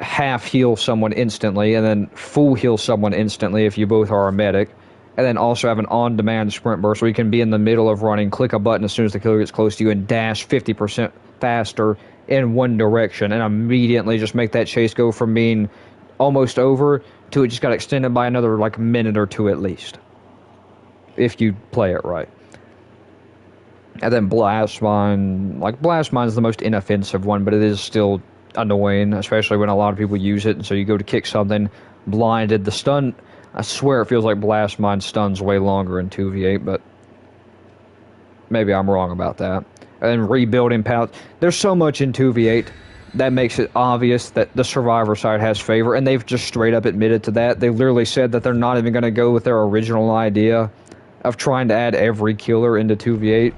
half heal someone instantly and then full heal someone instantly if you both are a medic, and then also have an on-demand sprint burst where you can be in the middle of running, click a button as soon as the killer gets close to you, and dash 50% faster in one direction, and immediately just make that chase go from being almost over to it just got extended by another, like, minute or two at least, if you play it right. And then Blast Mine, like, Blast Mine is the most inoffensive one, but it is still annoying, especially when a lot of people use it, and so you go to kick something, blinded, the stun, I swear it feels like Blast Mine stuns way longer in 2v8, but maybe I'm wrong about that. And rebuilding pouch, there's so much in 2v8 that makes it obvious that the survivor side has favor, and they've just straight up admitted to that. They literally said that they're not even going to go with their original idea of trying to add every killer into 2v8.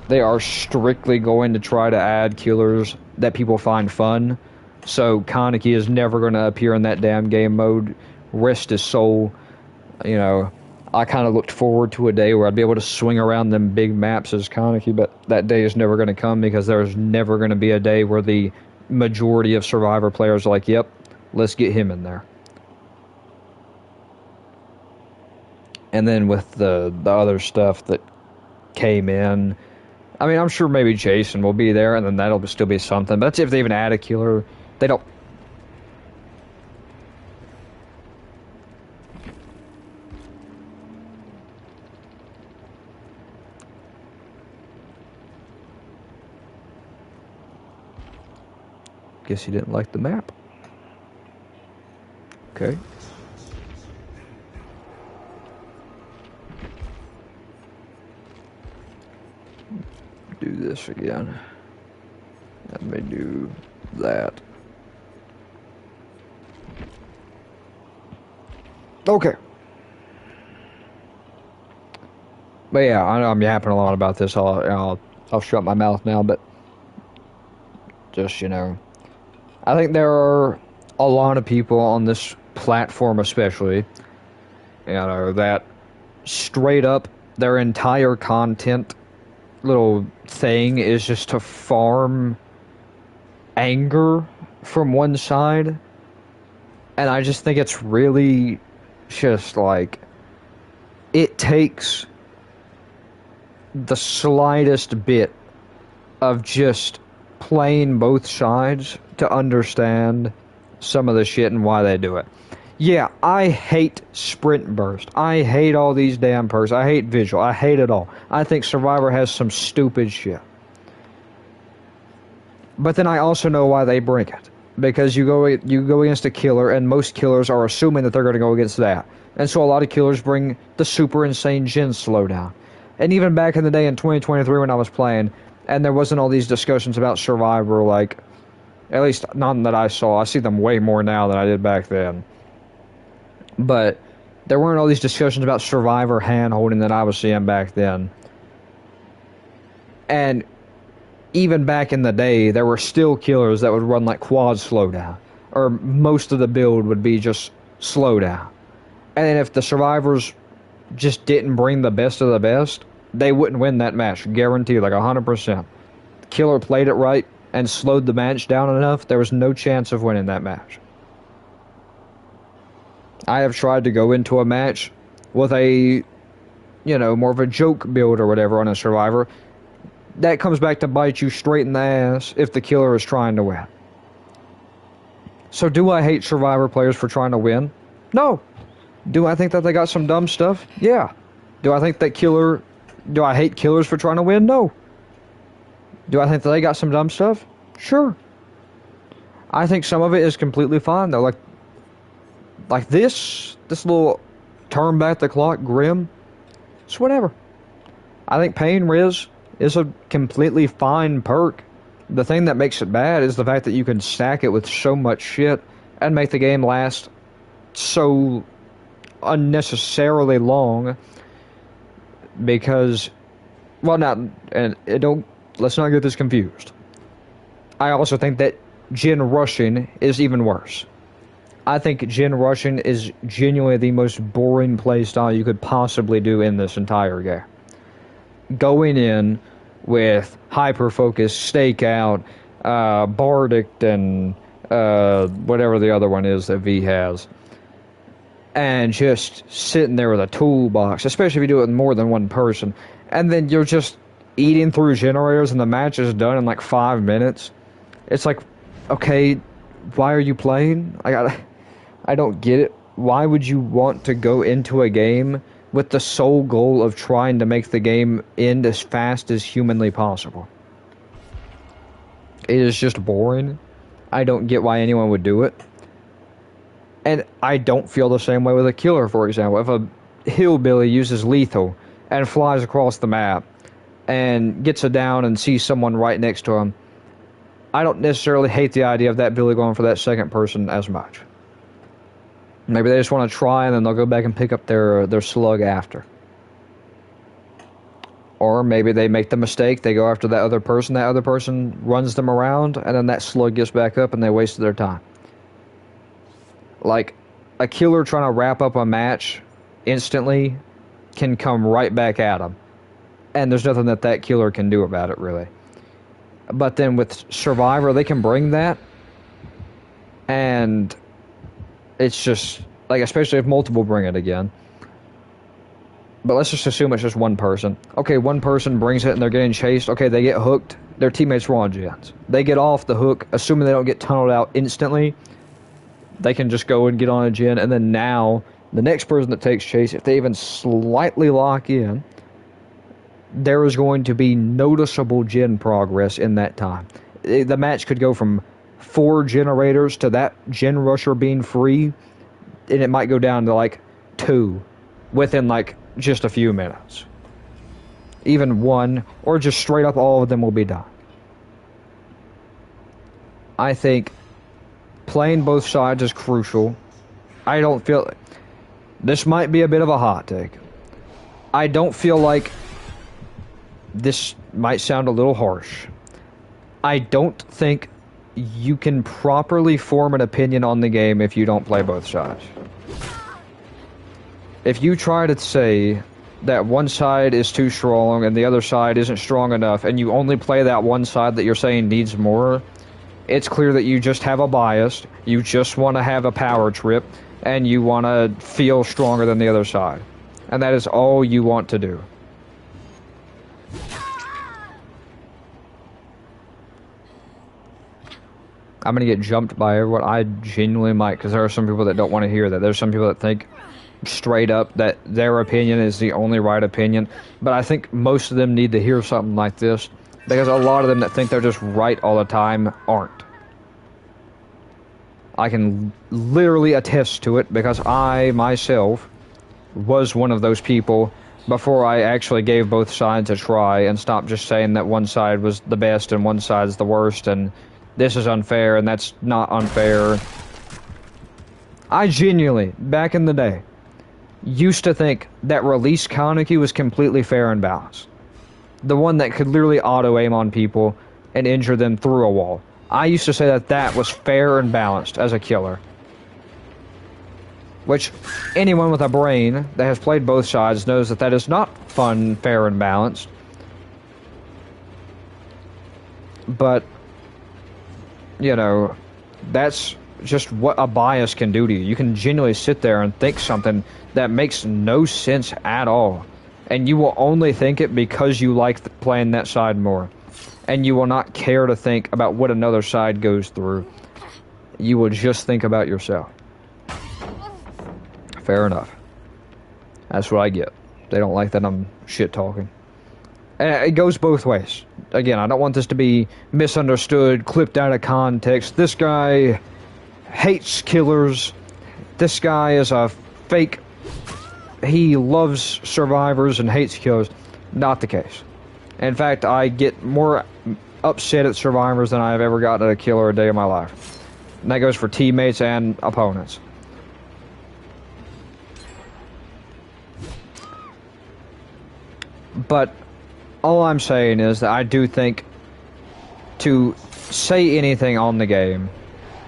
They are strictly going to try to add killers that people find fun. So Kaneki is never going to appear in that damn game mode. Rest his soul. You know, I kind of looked forward to a day where I'd be able to swing around them big maps as Kaneki, but that day is never going to come, because there's never going to be a day where the majority of Survivor players are like, yep, let's get him in there. And then with the other stuff that came in, I mean, I'm sure maybe Jason will be there, and then that'll still be something. But that's if they even add a killer. They don't. Guess he didn't like the map. Okay. Do this again. Let me do that. Okay. But yeah, I know I'm yapping a lot about this. I'll shut my mouth now, but just, you know, I think there are a lot of people on this platform especially, you know, that straight up their entire content little thing is just to farm anger from one side. And I just think it's really just like, it takes the slightest bit of just playing both sides to understand some of the shit and why they do it. Yeah, I hate Sprint Burst. I hate all these damn perks. I hate Visual. I hate it all. I think Survivor has some stupid shit. But then I also know why they bring it. Because you go against a killer, and most killers are assuming that they're going to go against that. And so a lot of killers bring the super insane Jhin slowdown. And even back in the day in 2023 when I was playing, and there wasn't all these discussions about Survivor, like, at least none that I saw. I see them way more now than I did back then. But there weren't all these discussions about Survivor hand-holding that I was seeing back then. And even back in the day, there were still killers that would run like quad slowdown. Or most of the build would be just slowdown. And then if the survivors just didn't bring the best of the best, they wouldn't win that match. Guaranteed, like 100%. The killer played it right and slowed the match down enough, there was no chance of winning that match. I have tried to go into a match with a, more of a joke build or whatever on a survivor. That comes back to bite you straight in the ass if the killer is trying to win. So do I hate survivor players for trying to win? No. Do I think that they got some dumb stuff? Yeah. Do I hate killers for trying to win? No. Do I think that they got some dumb stuff? Sure. I think some of it is completely fine though. Like this little turn back the clock Grim, it's whatever. I think Pain Riz is a completely fine perk. The thing that makes it bad is the fact that you can stack it with so much shit and make the game last so unnecessarily long. Because, let's not get this confused. I also think that Jhin rushing is even worse. I think Jhin rushing is genuinely the most boring playstyle you could possibly do in this entire game. Going in with Hyper Focus, Stakeout, Bardic, and whatever the other one is that V has, and just sitting there with a toolbox, especially if you do it with more than one person, and then you're just eating through generators and the match is done in like 5 minutes. It's like, okay, why are you playing? I don't get it. Why would you want to go into a game with the sole goal of trying to make the game end as fast as humanly possible? It is just boring. I don't get why anyone would do it. And I don't feel the same way with a killer, for example. If a hillbilly uses lethal and flies across the map and gets a down and sees someone right next to him, I don't necessarily hate the idea of that billy going for that second person as much. Maybe they just want to try and then they'll go back and pick up their slug after. Or maybe they make the mistake, they go after that other person runs them around, and then that slug gets back up and they wasted their time. Like, a killer trying to wrap up a match instantly can come right back at them. And there's nothing that killer can do about it, really. But then with Survivor, they can bring that. And it's just, like, especially if multiple bring it again. But let's just assume it's just one person. Okay, one person brings it and they're getting chased. Okay, they get hooked. Their teammates were on Jhins. They get off the hook, assuming they don't get tunneled out instantly. They can just go and get on a Jhin, and then now, the next person that takes chase, if they even slightly lock in, there is going to be noticeable Jhin progress in that time. The match could go from 4 generators to that Jhin rusher being free, and it might go down to like 2 within like just a few minutes. Even 1, or just straight up all of them will be done. I think playing both sides is crucial. I don't feel... This might be a bit of a hot take. I don't feel like... This might sound a little harsh. I don't think you can properly form an opinion on the game if you don't play both sides. If you try to say that one side is too strong and the other side isn't strong enough, and you only play that one side that you're saying needs more, it's clear that you just have a bias, you just want to have a power trip, and you want to feel stronger than the other side. And that is all you want to do. I'm going to get jumped by everyone. I genuinely might, because there are some people that don't want to hear that. There's some people that think straight up that their opinion is the only right opinion. But I think most of them need to hear something like this, because a lot of them that think they're just right all the time aren't. I can literally attest to it, because I, myself, was one of those people before I actually gave both sides a try and stopped just saying that one side was the best and one side's the worst and this is unfair and that's not unfair. I genuinely, back in the day, used to think that Release Kaneki was completely fair and balanced. The one that could literally auto-aim on people and injure them through a wall. I used to say that that was fair and balanced as a killer. Which, anyone with a brain that has played both sides knows that that is not fun, fair, and balanced. But, you know, that's just what a bias can do to you. You can genuinely sit there and think something that makes no sense at all. And you will only think it because you like playing that side more. And you will not care to think about what another side goes through. You will just think about yourself. Fair enough. That's what I get. They don't like that I'm shit-talking. And it goes both ways. Again, I don't want this to be misunderstood, clipped out of context. This guy hates killers. This guy is a fake. He loves survivors and hates killers. Not the case. In fact, I get more upset at survivors than I've ever gotten at a killer a day in my life. And that goes for teammates and opponents. But all I'm saying is that I do think to say anything on the game,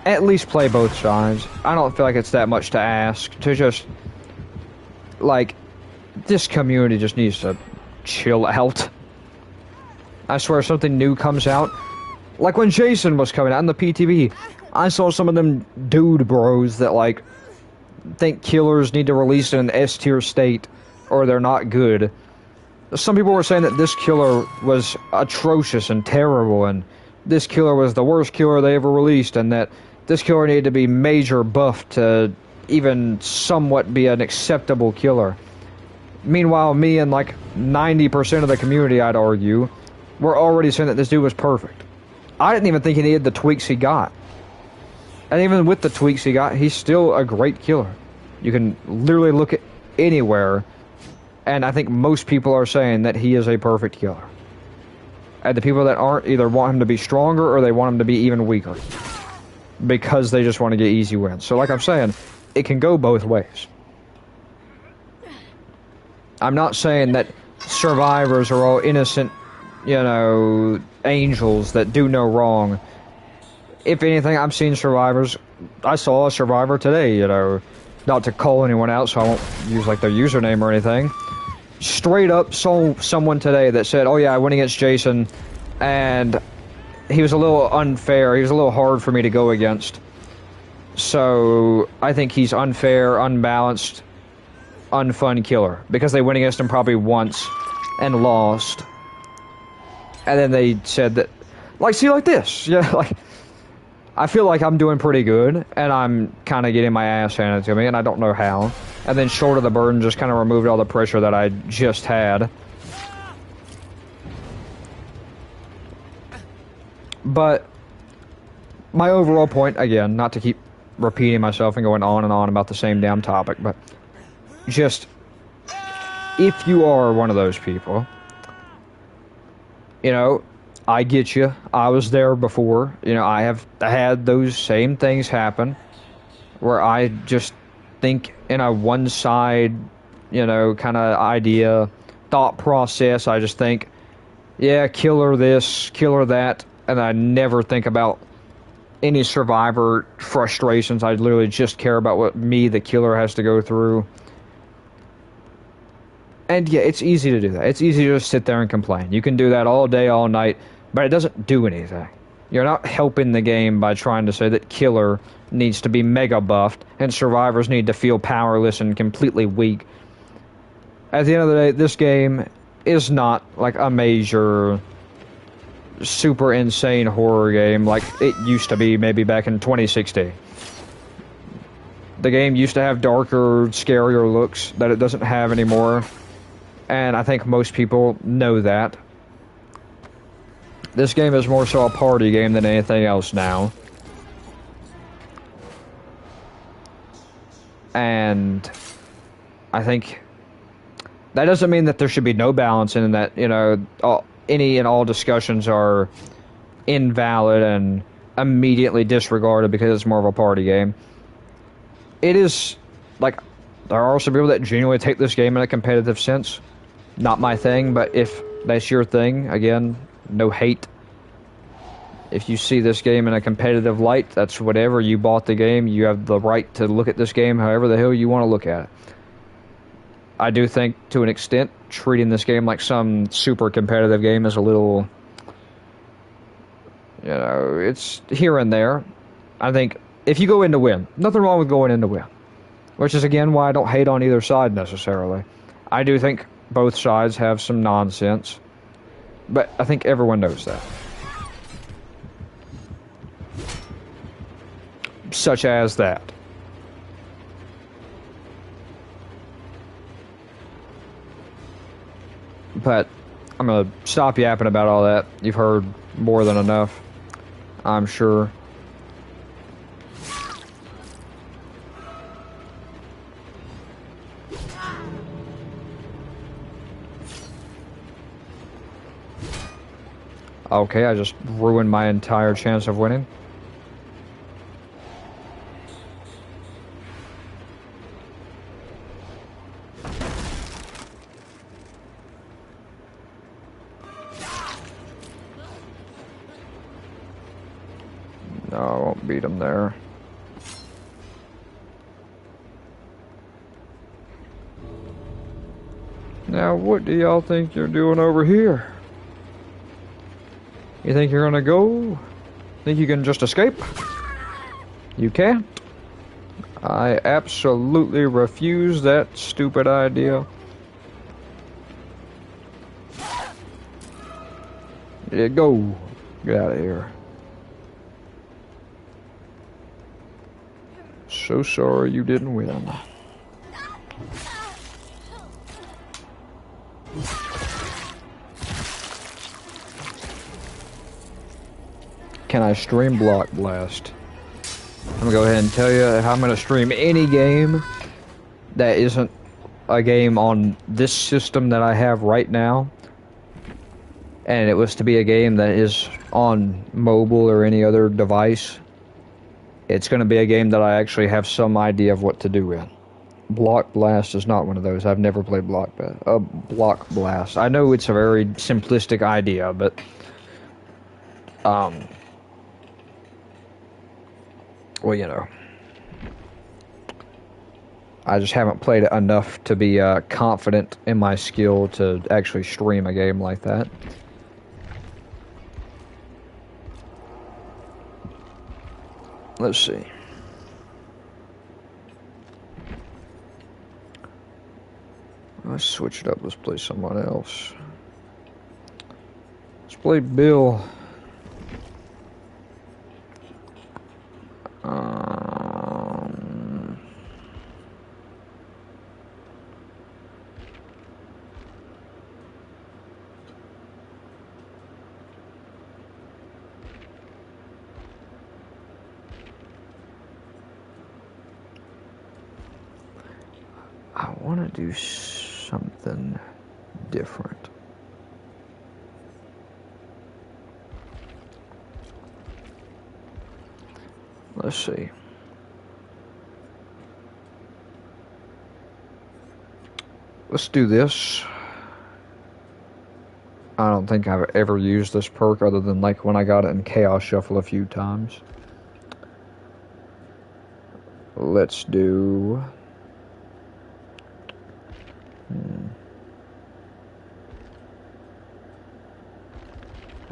at least play both sides. I don't feel like it's that much to ask to just, like, this community just needs to chill out. I swear something new comes out. Like when Jason was coming out in the PTV, I saw some of them dude bros that, like, think killers need to release in an S-tier state or they're not good. Some people were saying that this killer was atrocious and terrible, and this killer was the worst killer they ever released, and that this killer needed to be major buffed to even somewhat be an acceptable killer. Meanwhile, me and like 90% of the community, I'd argue, were already saying that this dude was perfect. I didn't even think he needed the tweaks he got. And even with the tweaks he got, he's still a great killer. You can literally look at anywhere, and I think most people are saying that he is a perfect killer. And the people that aren't either want him to be stronger or they want him to be even weaker. Because they just want to get easy wins. So like I'm saying, it can go both ways. I'm not saying that survivors are all innocent, you know, angels that do no wrong. If anything, I've seen survivors. I saw a survivor today, you know, not to call anyone out, so I won't use like their username or anything. Straight up saw someone today that said, oh yeah, I went against Jason and he was a little unfair. He was a little hard for me to go against. So I think he's unfair, unbalanced, unfun killer. Because they went against him probably once and lost. And then they said that, like, see, like this. Yeah, like, I feel like I'm doing pretty good, and I'm kind of getting my ass handed to me, and I don't know how. And then Shoulder the Burden just kind of removed all the pressure that I just had. But my overall point, again, not to keep repeating myself and going on and on about the same damn topic, but just, if you are one of those people, you know, I get you. I was there before. You know, I have had those same things happen where I just think in a one-side, you know, kind of idea, thought process. I just think, yeah, killer this, killer that, and I never think about any survivor frustrations. I literally just care about what me, the killer, has to go through. And yeah, it's easy to do that. It's easy to just sit there and complain. You can do that all day, all night, but it doesn't do anything. You're not helping the game by trying to say that killer needs to be mega buffed and survivors need to feel powerless and completely weak. At the end of the day, this game is not like a major super insane horror game like it used to be maybe back in 2016. The game used to have darker, scarier looks that it doesn't have anymore, and I think most people know that. This game is more so a party game than anything else now. And I think that doesn't mean that there should be no balance and that, you know, any and all discussions are invalid and immediately disregarded because it's more of a party game. It is, like, there are some people that genuinely take this game in a competitive sense. Not my thing, but if that's your thing, again, no hate. If you see this game in a competitive light, that's whatever. You bought the game. You have the right to look at this game however the hell you want to look at it. I do think, to an extent, treating this game like some super competitive game is a little... You know, it's here and there. I think if you go in to win, nothing wrong with going in to win. Which is, again, why I don't hate on either side necessarily. I do think both sides have some nonsense. But I think everyone knows that. Such as that. But I'm going to stop yapping about all that. You've heard more than enough, I'm sure. Okay, I just ruined my entire chance of winning. No, I won't beat him there. Now, what do y'all think you're doing over here? You think you're gonna go? Think you can just escape? You can't. I absolutely refuse that stupid idea. Yeah, go. Get out of here. So sorry you didn't win. Can I stream Block Blast? I'm gonna go ahead and tell you if I'm gonna stream any game that isn't a game on this system that I have right now, and it was to be a game that is on mobile or any other device, it's gonna be a game that I actually have some idea of what to do in. Block Blast is not one of those. I've never played Block Blast. I know it's a very simplistic idea, but well, you know, I just haven't played it enough to be confident in my skill to actually stream a game like that. Let's see. Let's switch it up. Let's play someone else. Let's play Bill. I want to do something different. Let's see. Let's do this. I don't think I've ever used this perk other than like when I got it in Chaos Shuffle a few times. Let's do...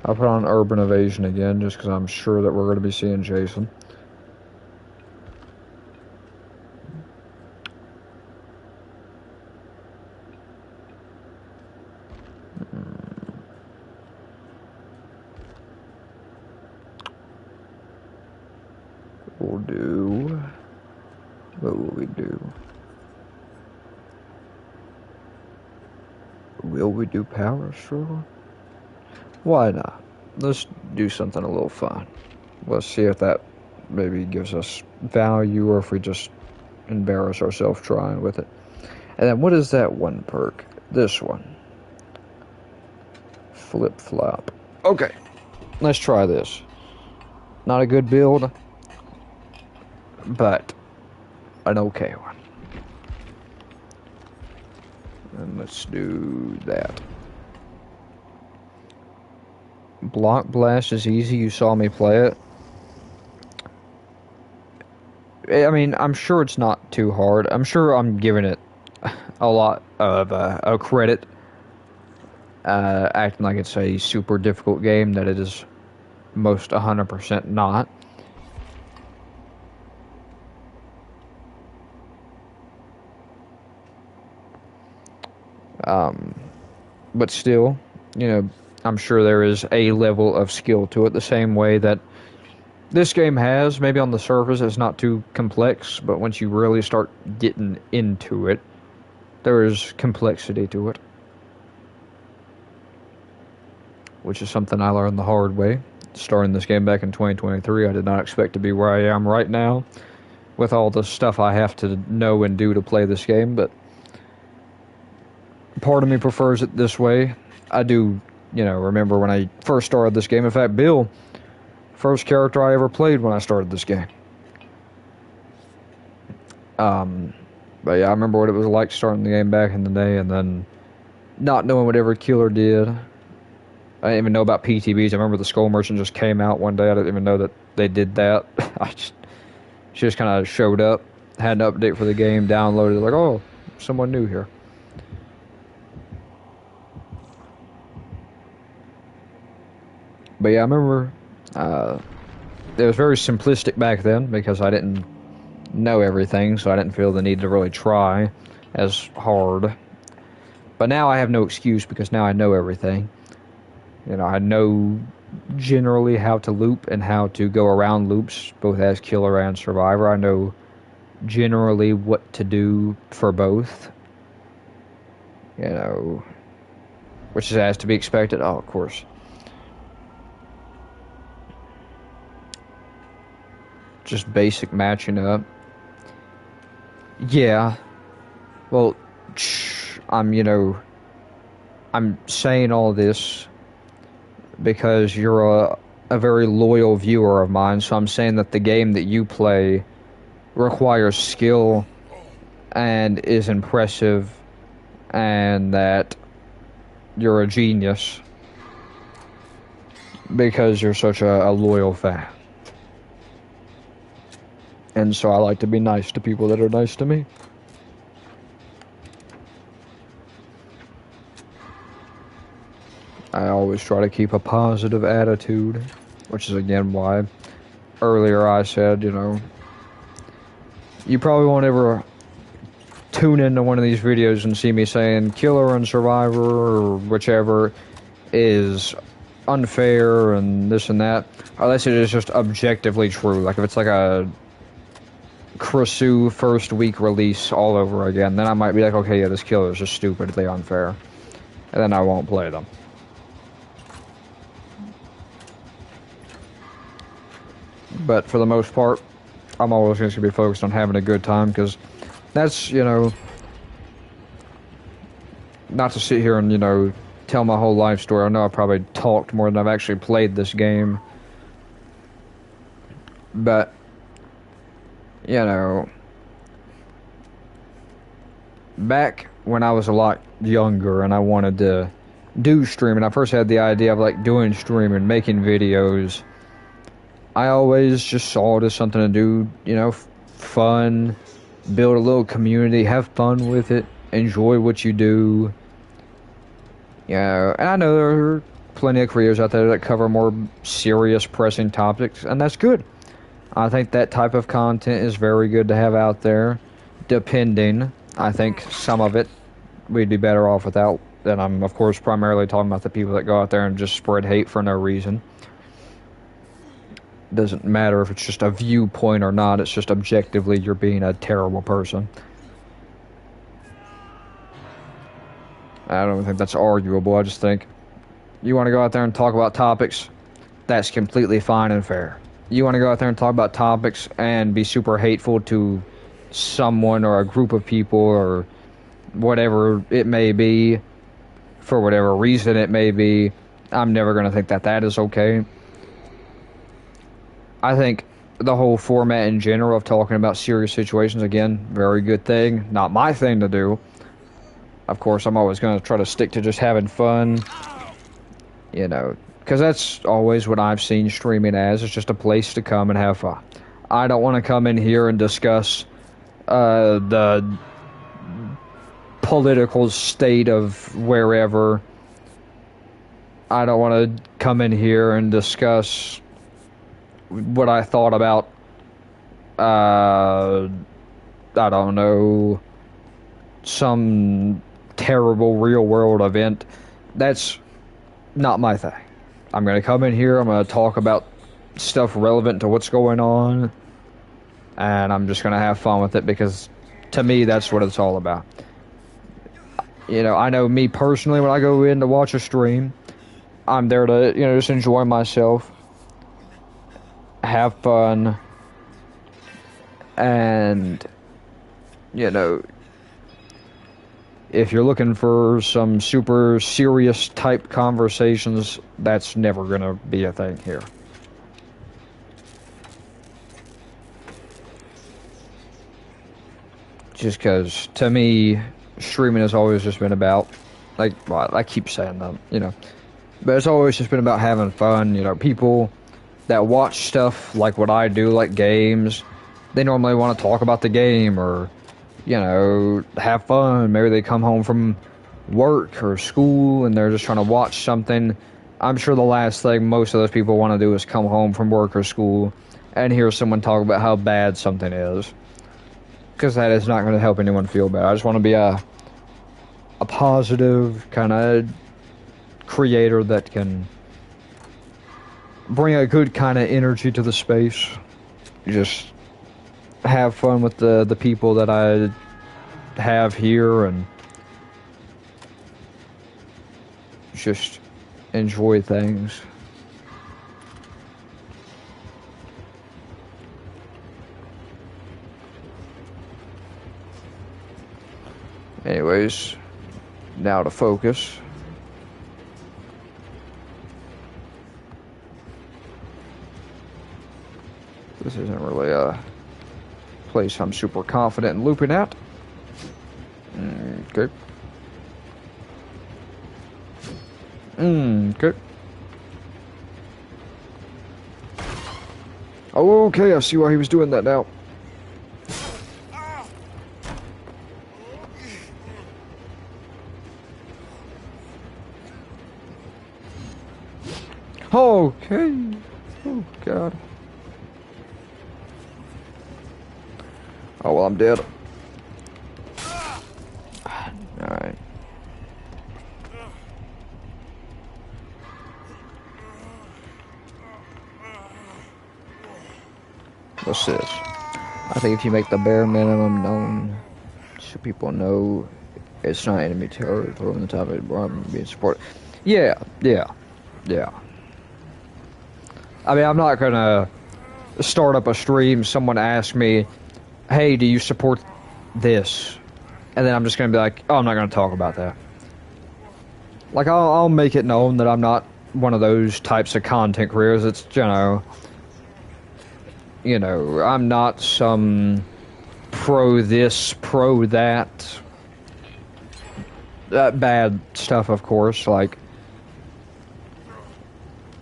I'll put on Urban Evasion again, just because I'm sure that we're going to be seeing Jason. do? Will we do power struggle? Why not? Let's do something a little fun. Let's see if that maybe gives us value or if we just embarrass ourselves trying with it. And then what is that one perk? This one. Flip flop. Okay. Let's try this. Not a good build, but an okay one. And let's do that. Block Blast is easy. You saw me play it. I mean, I'm sure it's not too hard. I'm sure I'm giving it a lot of a credit, acting like it's a super difficult game that it is most 100% not. But still, you know, I'm sure there is a level of skill to it, the same way that this game has. Maybe on the surface it's not too complex, but once you really start getting into it, there is complexity to it. Which is something I learned the hard way. Starting this game back in 2023, I did not expect to be where I am right now, with all the stuff I have to know and do to play this game, but part of me prefers it this way. I do, you know, remember when I first started this game. In fact, Bill, first character I ever played when I started this game. But yeah, I remember what it was like starting the game back in the day, and then not knowing what every killer did. I didn't even know about PTBs. I remember the Skull Merchant just came out one day. I didn't even know that they did that. She just kind of showed up, had an update for the game, downloaded, like, oh, someone new here. But yeah, I remember it was very simplistic back then because I didn't know everything, so I didn't feel the need to really try as hard. But now I have no excuse because now I know everything. You know, I know generally how to loop and how to go around loops, both as killer and survivor. I know generally what to do for both. You know, which is as to be expected. Oh, of course. Just basic matching up. Yeah. Well, I'm saying all this because you're a very loyal viewer of mine, so I'm saying that the game that you play requires skill and is impressive and that you're a genius because you're such a loyal fan. And so I like to be nice to people that are nice to me. I always try to keep a positive attitude, which is again why earlier I said, you know, you probably won't ever tune into one of these videos and see me saying killer and survivor or whichever is unfair and this and that, unless it is just objectively true. Like if it's like a Krisu first week release all over again, then I might be like, okay, yeah, this killer is just stupidly unfair, and then I won't play them. But for the most part, I'm always going to be focused on having a good time, because that's, you know, not to sit here and, you know, tell my whole life story. I know I probably talked more than I've actually played this game. But, you know, back when I was a lot younger and I wanted to do streaming, I first had the idea of, like, doing streaming, making videos. I always just saw it as something to do, you know, fun, build a little community, have fun with it, enjoy what you do. You know, and I know there are plenty of creators out there that cover more serious, pressing topics, and that's good. I think that type of content is very good to have out there, depending. I think some of it we'd be better off without. And I'm, of course, primarily talking about the people that go out there and just spread hate for no reason. Doesn't matter if it's just a viewpoint or not. It's just objectively you're being a terrible person. I don't think that's arguable. I just think you want to go out there and talk about topics, that's completely fine and fair. You want to go out there and talk about topics and be super hateful to someone or a group of people or whatever it may be, for whatever reason it may be, I'm never going to think that that is okay. I think the whole format in general of talking about serious situations, again, very good thing. Not my thing to do. Of course, I'm always going to try to stick to just having fun, you know, because that's always what I've seen streaming as. It's just a place to come and have fun. I don't want to come in here and discuss the political state of wherever. I don't want to come in here and discuss what I thought about, I don't know, some terrible real-world event. That's not my thing. I'm going to come in here, I'm going to talk about stuff relevant to what's going on, and I'm just going to have fun with it, because to me, that's what it's all about. You know, I know me personally, when I go in to watch a stream, I'm there to, you know, just enjoy myself, have fun, and, you know, if you're looking for some super serious type conversations, that's never going to be a thing here. Just because, to me, streaming has always just been about, like, well, I keep saying that, you know, but it's always just been about having fun. You know, people that watch stuff like what I do, like games, they normally want to talk about the game or, you know, have fun. Maybe they come home from work or school and they're just trying to watch something. I'm sure the last thing most of those people want to do is come home from work or school and hear someone talk about how bad something is, because that is not going to help anyone feel bad. I just want to be a positive kind of creator that can bring a good kind of energy to the space. Just have fun with the people that I have here and just enjoy things. Anyways, now to focus. This isn't really a place I'm super confident in looping at. Okay. Okay. Oh, okay, I see why he was doing that now. Okay. Oh, God. Oh, well, I'm dead. Alright. What's this? I think if you make the bare minimum known so people know it's not enemy territory on the top of it, being supported. Yeah. I mean, I'm not gonna start up a stream, someone asks me, hey, do you support this? And then I'm just gonna be like, oh, I'm not gonna talk about that. Like, I'll make it known that I'm not one of those types of content creators. It's, you know, I'm not some pro this, pro that. Bad stuff, of course. Like,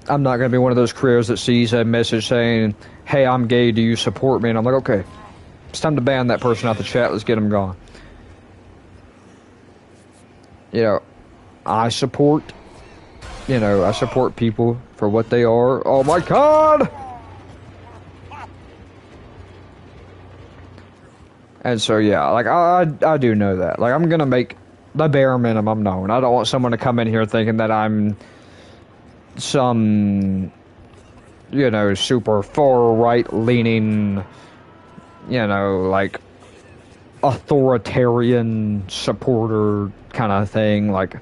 I'm not going to be one of those creators that sees a message saying, hey, I'm gay, do you support me? And I'm like, okay, it's time to ban that person out the chat, let's get them gone. You know, I support people for what they are. Oh my God! And so, yeah, like, I do know that. Like, I'm going to make the bare minimum known. I don't want someone to come in here thinking that I'm some you know, super far right leaning, you know, like authoritarian supporter kind of thing. Like,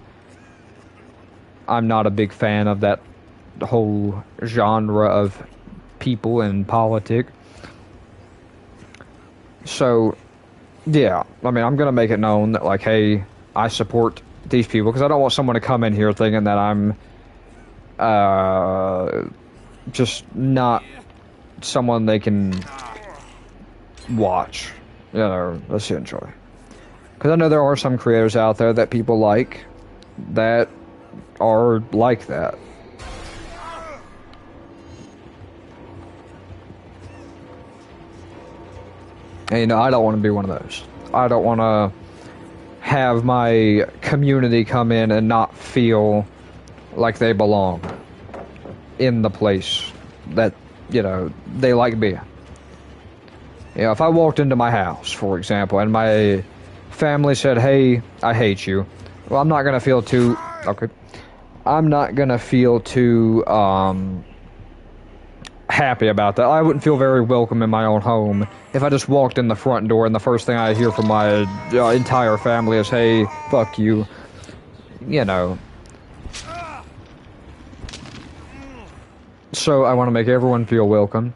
I'm not a big fan of that whole genre of people in politics. So, yeah, I mean, I'm going to make it known that, like, hey, I support these people, because I don't want someone to come in here thinking that I'm just not someone they can watch, you know, essentially. Because I know there are some creators out there that people like that are like that. And, you know, I don't want to be one of those. I don't want to have my community come in and not feel like they belong in the place that, you know, they like being. You know, if I walked into my house, for example, and my family said, hey, I hate you, well, I'm not going to feel too... Okay. I'm not going to feel too, happy about that. I wouldn't feel very welcome in my own home if I just walked in the front door and the first thing I hear from my entire family is, hey, fuck you. You know. So I want to make everyone feel welcome.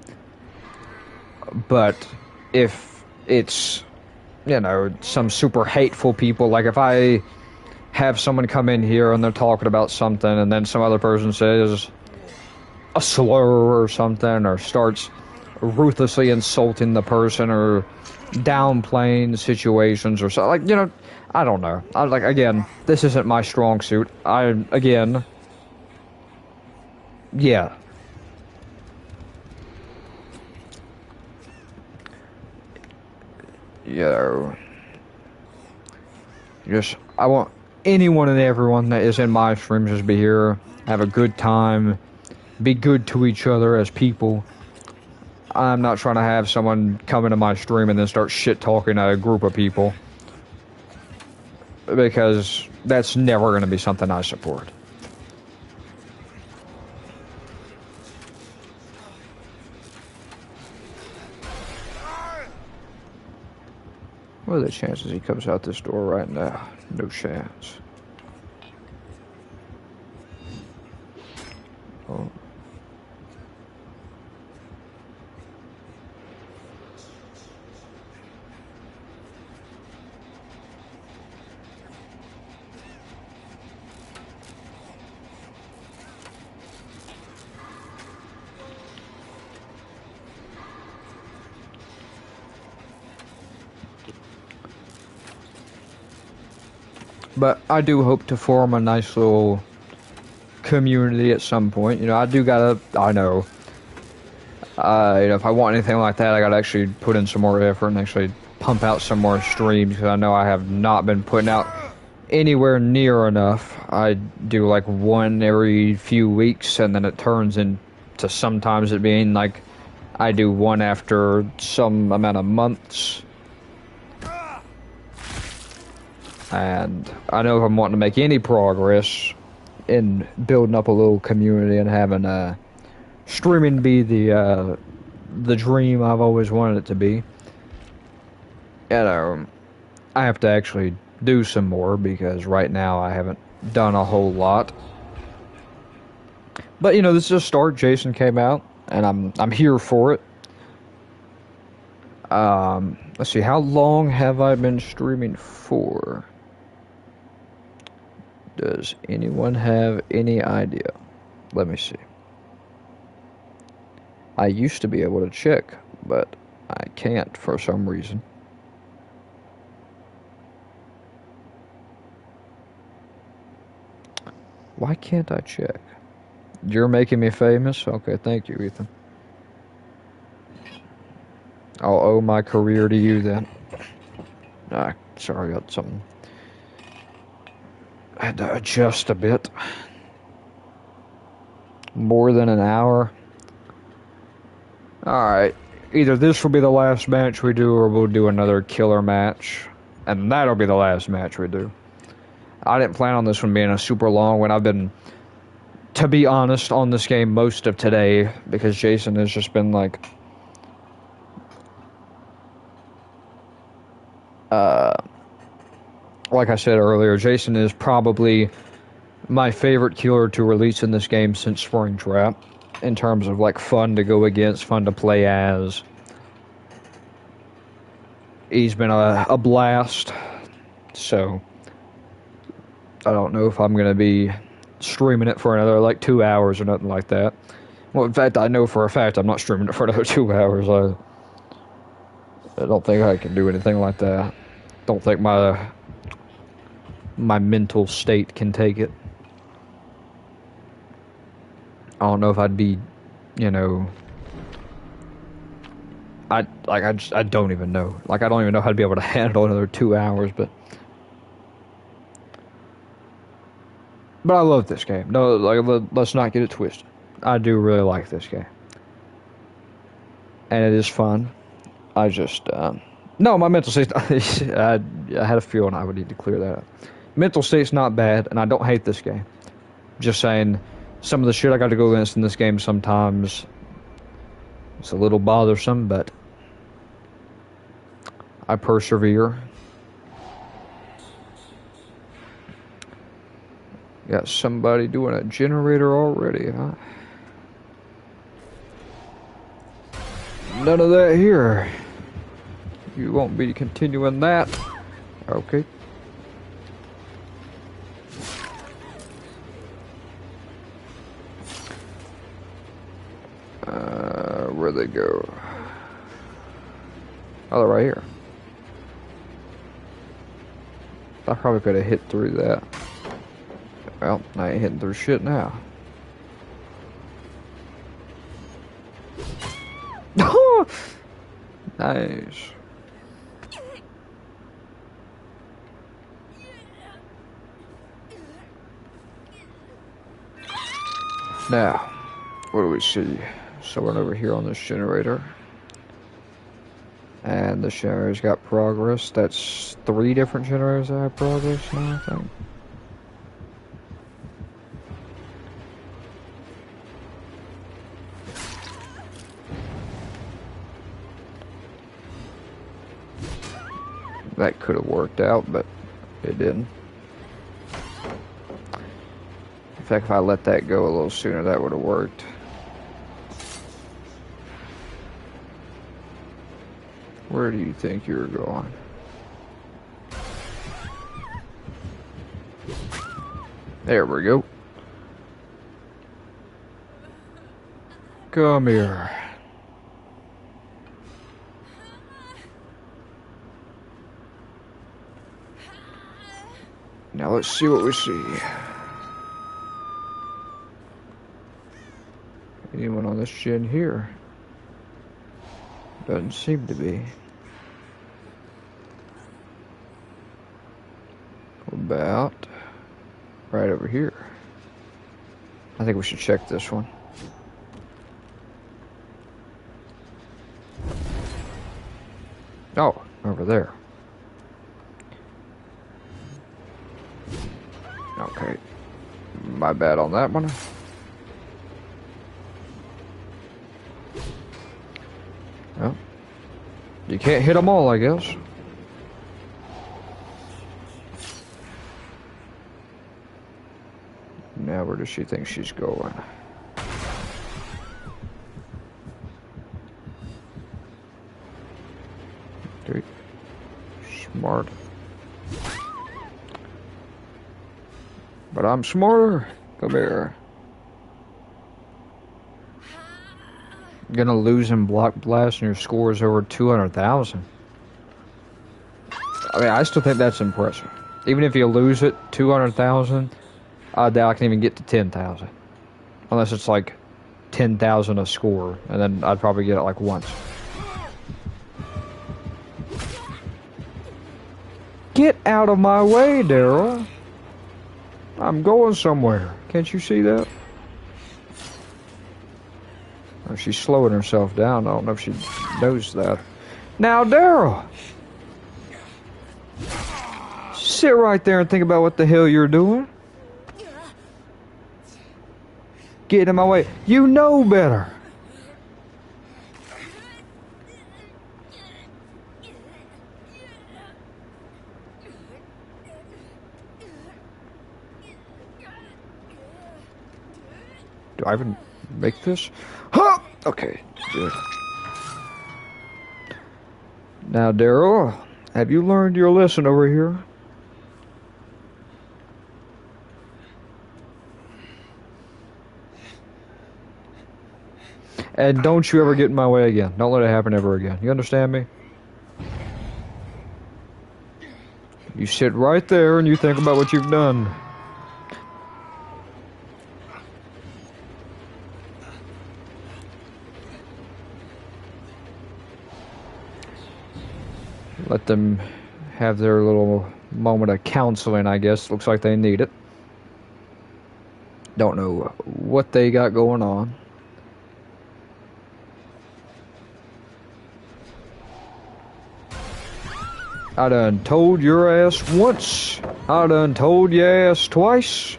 But if it's, you know, some super hateful people, like if I have someone come in here and they're talking about something and then some other person says a slur or something, or starts ruthlessly insulting the person or downplaying situations or something, like, you know, I don't know. I like, again, this isn't my strong suit. Yeah. You know, I want anyone and everyone that is in my streams just be here, have a good time, be good to each other as people. I'm not trying to have someone come into my stream and then start shit-talking a group of people, because that's never going to be something I support. What are the chances he comes out this door right now? No chance. Oh. But I do hope to form a nice little community at some point. You know, I know, you know, if I want anything like that, I gotta actually put in some more effort and actually pump out some more streams, because I know I have not been putting out anywhere near enough. I do like one every few weeks, and then it turns into sometimes it being like I do one after some amount of months. And I know if I'm wanting to make any progress in building up a little community and having streaming be the dream I've always wanted it to be, you know, I have to actually do some more, because right now I haven't done a whole lot. But, you know, this is a start. Jason came out, and I'm here for it. Let's see, how long have I been streaming for? Does anyone have any idea? Let me see. I used to be able to check, but I can't for some reason. Why can't I check? You're making me famous? Okay, thank you, Ethan. I'll owe my career to you then. Sorry, I got something. I had to adjust a bit. More than an hour. Alright. Either this will be the last match we do, or we'll do another killer match. And that'll be the last match we do. I didn't plan on this one being a super long one. I've been to be honest, on this game most of today, because Jason has just been like, like I said earlier, Jason is probably my favorite killer to release in this game since Springtrap, in terms of like fun to go against, fun to play as. He's been a blast, so I don't know if I'm going to be streaming it for another like 2 hours or nothing like that. Well, in fact, I know for a fact I'm not streaming it for another 2 hours. I don't think I can do anything like that. Don't think my mental state can take it. I don't know if I'd be, you know, I don't even know. Like, I don't even know how to be able to handle another 2 hours, but I love this game. No, like, let's not get it twisted. I do really like this game, and it is fun. I just no, my mental state. I had a feeling I would need to clear that up. Mental state's not bad, and I don't hate this game. Just saying, some of the shit I got to go against in this game sometimes it's a little bothersome, but I persevere. Got somebody doing a generator already, huh? None of that here. You won't be continuing that. Okay. Where'd they go? Oh, they're right here. I probably could have hit through that. Well, I ain't hitting through shit now. Nice. Now, what do we see? Someone over here on this generator. And the generator's got progress. That's 3 different generators that have progress now, I think. That could have worked out, but it didn't. In fact, if I let that go a little sooner, that would have worked. Where do you think you're going? There we go. Come here. Now let's see what we see. Anyone on this gen here? Doesn't seem to be. About right over here. I think we should check this one. Oh, over there. Okay. My bad on that one. Well, you can't hit them all, I guess. Now, where does she think she's going? Okay. Smart. But I'm smarter. Come here. Gonna lose in Block Blast and your score is over 200,000. I mean, I still think that's impressive. Even if you lose it, 200,000, I doubt I can even get to 10,000. Unless it's like 10,000 a score, and then I'd probably get it like once. Get out of my way, Daryl. I'm going somewhere. Can't you see that? Oh, she's slowing herself down. I don't know if she knows that. Now, Daryl! Sit right there and think about what the hell you're doing. Get in my way. You know better. Do I even make this? Huh! Okay, good. Now, Daryl, have you learned your lesson over here? And don't you ever get in my way again. Don't let it happen ever again. You understand me? You sit right there and you think about what you've done. Let them have their little moment of counseling, I guess. Looks like they need it. Don't know what they got going on. I done told your ass once. I done told your ass twice.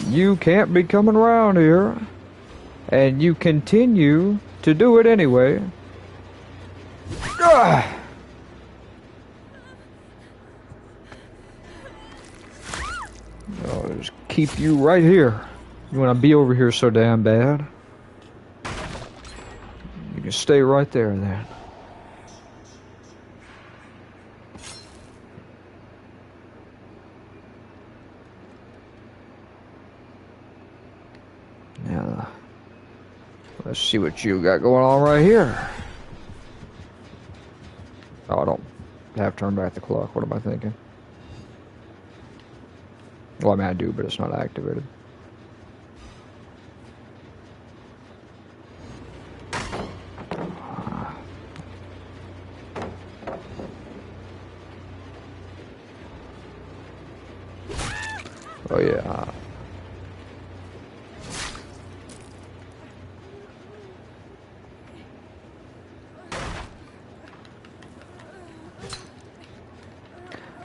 You can't be coming around here. And you continue to do it anyway. Ah! I'll just keep you right here. You want to be over here so damn bad. You can stay right there then. Now, let's see what you got going on right here. Oh, I don't have to turn back the clock. What am I thinking? Well, I mean, I do, but it's not activated. Oh, yeah.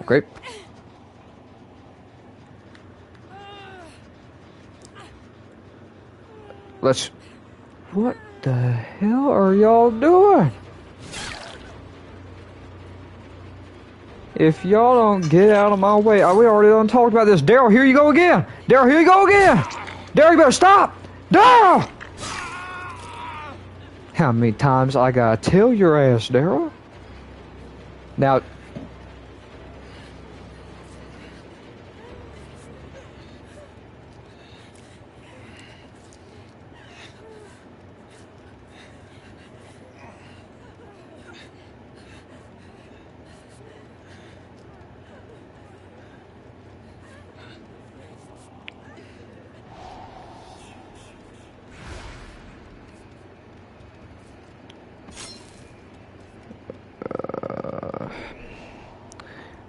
Okay. Let's... What the hell are y'all doing? If y'all don't get out of my way... we already done talked about this. Daryl, here you go again! Daryl, here you go again! Daryl, you better stop! Daryl! How many times I gotta tell your ass, Daryl? Now...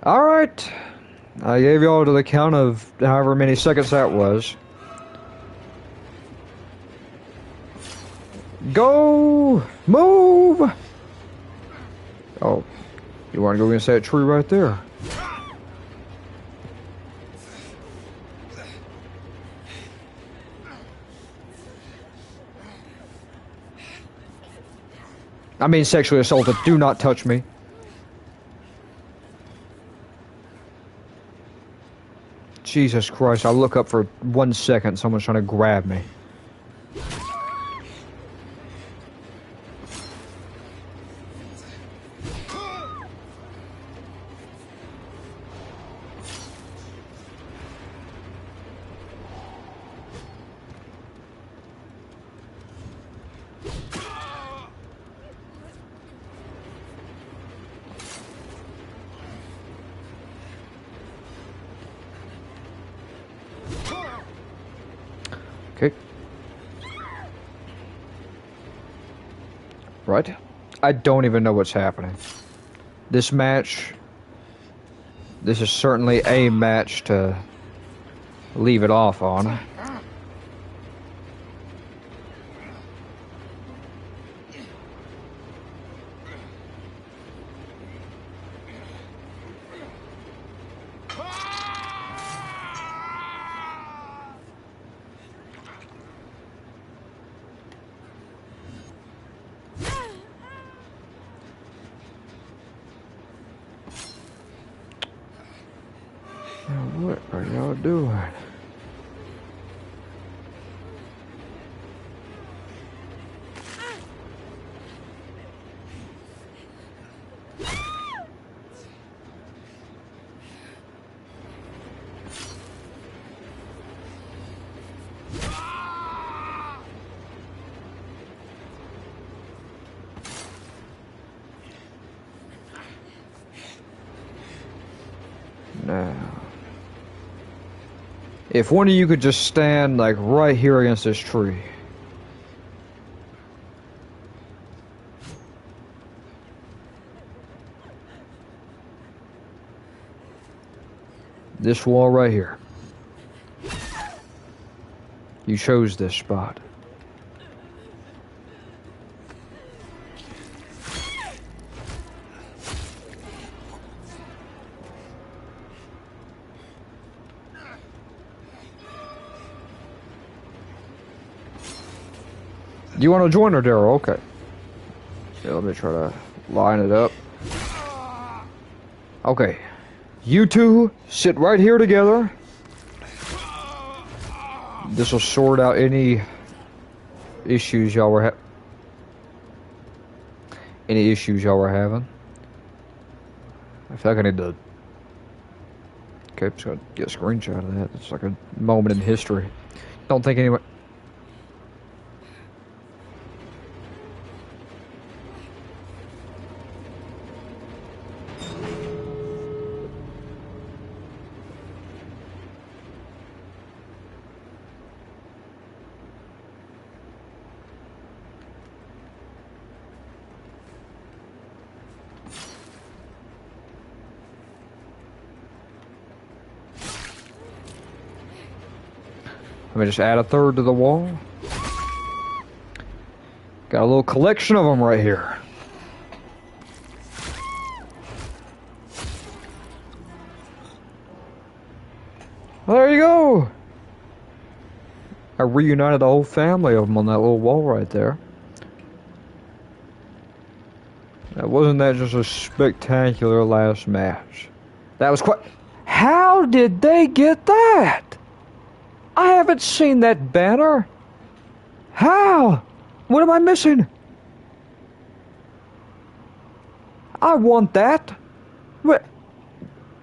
Alright. I gave y'all to the count of however many seconds that was. Go! Move! Oh. You want to go against that tree right there? I mean sexually assaulted. Do not touch me. Jesus Christ, I look up for 1 second, someone's trying to grab me. Okay. Right. I don't even know what's happening. This match... This is certainly a match to leave it off on. Now, what are y'all doing? Now, if one of you could just stand like right here against this tree. This wall right here. You chose this spot. Do you want to join her, Daryl? Okay. Yeah, let me try to line it up. Okay. You two sit right here together. This will sort out any issues y'all were having. I feel like I need to. Okay, just gotta get a screenshot of that. It's like a moment in history. Don't think anyone. Let me just add a third to the wall. Got a little collection of them right here. Well, there you go. I reunited a whole family of them on that little wall right there. Now, wasn't that just a spectacular last match? That was quite... How did they get that? I haven't seen that banner. How? What am I missing? I want that. What?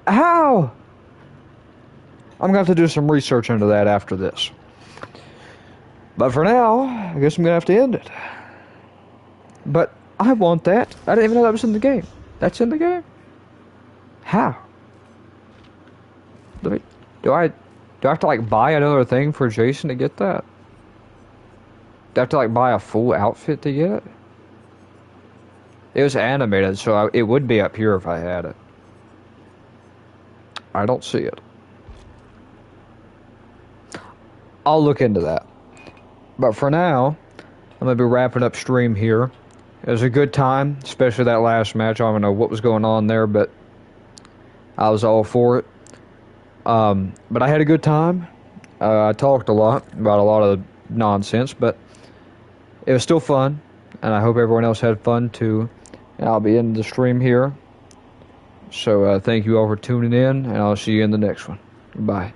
How? I'm going to have to do some research into that after this. But for now, I guess I'm going to have to end it. But I want that. I didn't even know that was in the game. That's in the game? How? Do I have to like buy another thing for Jason to get that? Do I have to like buy a full outfit to get it? It was animated, so it would be up here if I had it. I don't see it. I'll look into that. But for now, I'm going to be wrapping up stream here. It was a good time, especially that last match. I don't know what was going on there, but I was all for it. But I had a good time. I talked a lot about a lot of nonsense, but it was still fun, and I hope everyone else had fun too. And I'll be ending the stream here. So thank you all for tuning in, and I'll see you in the next one. Goodbye.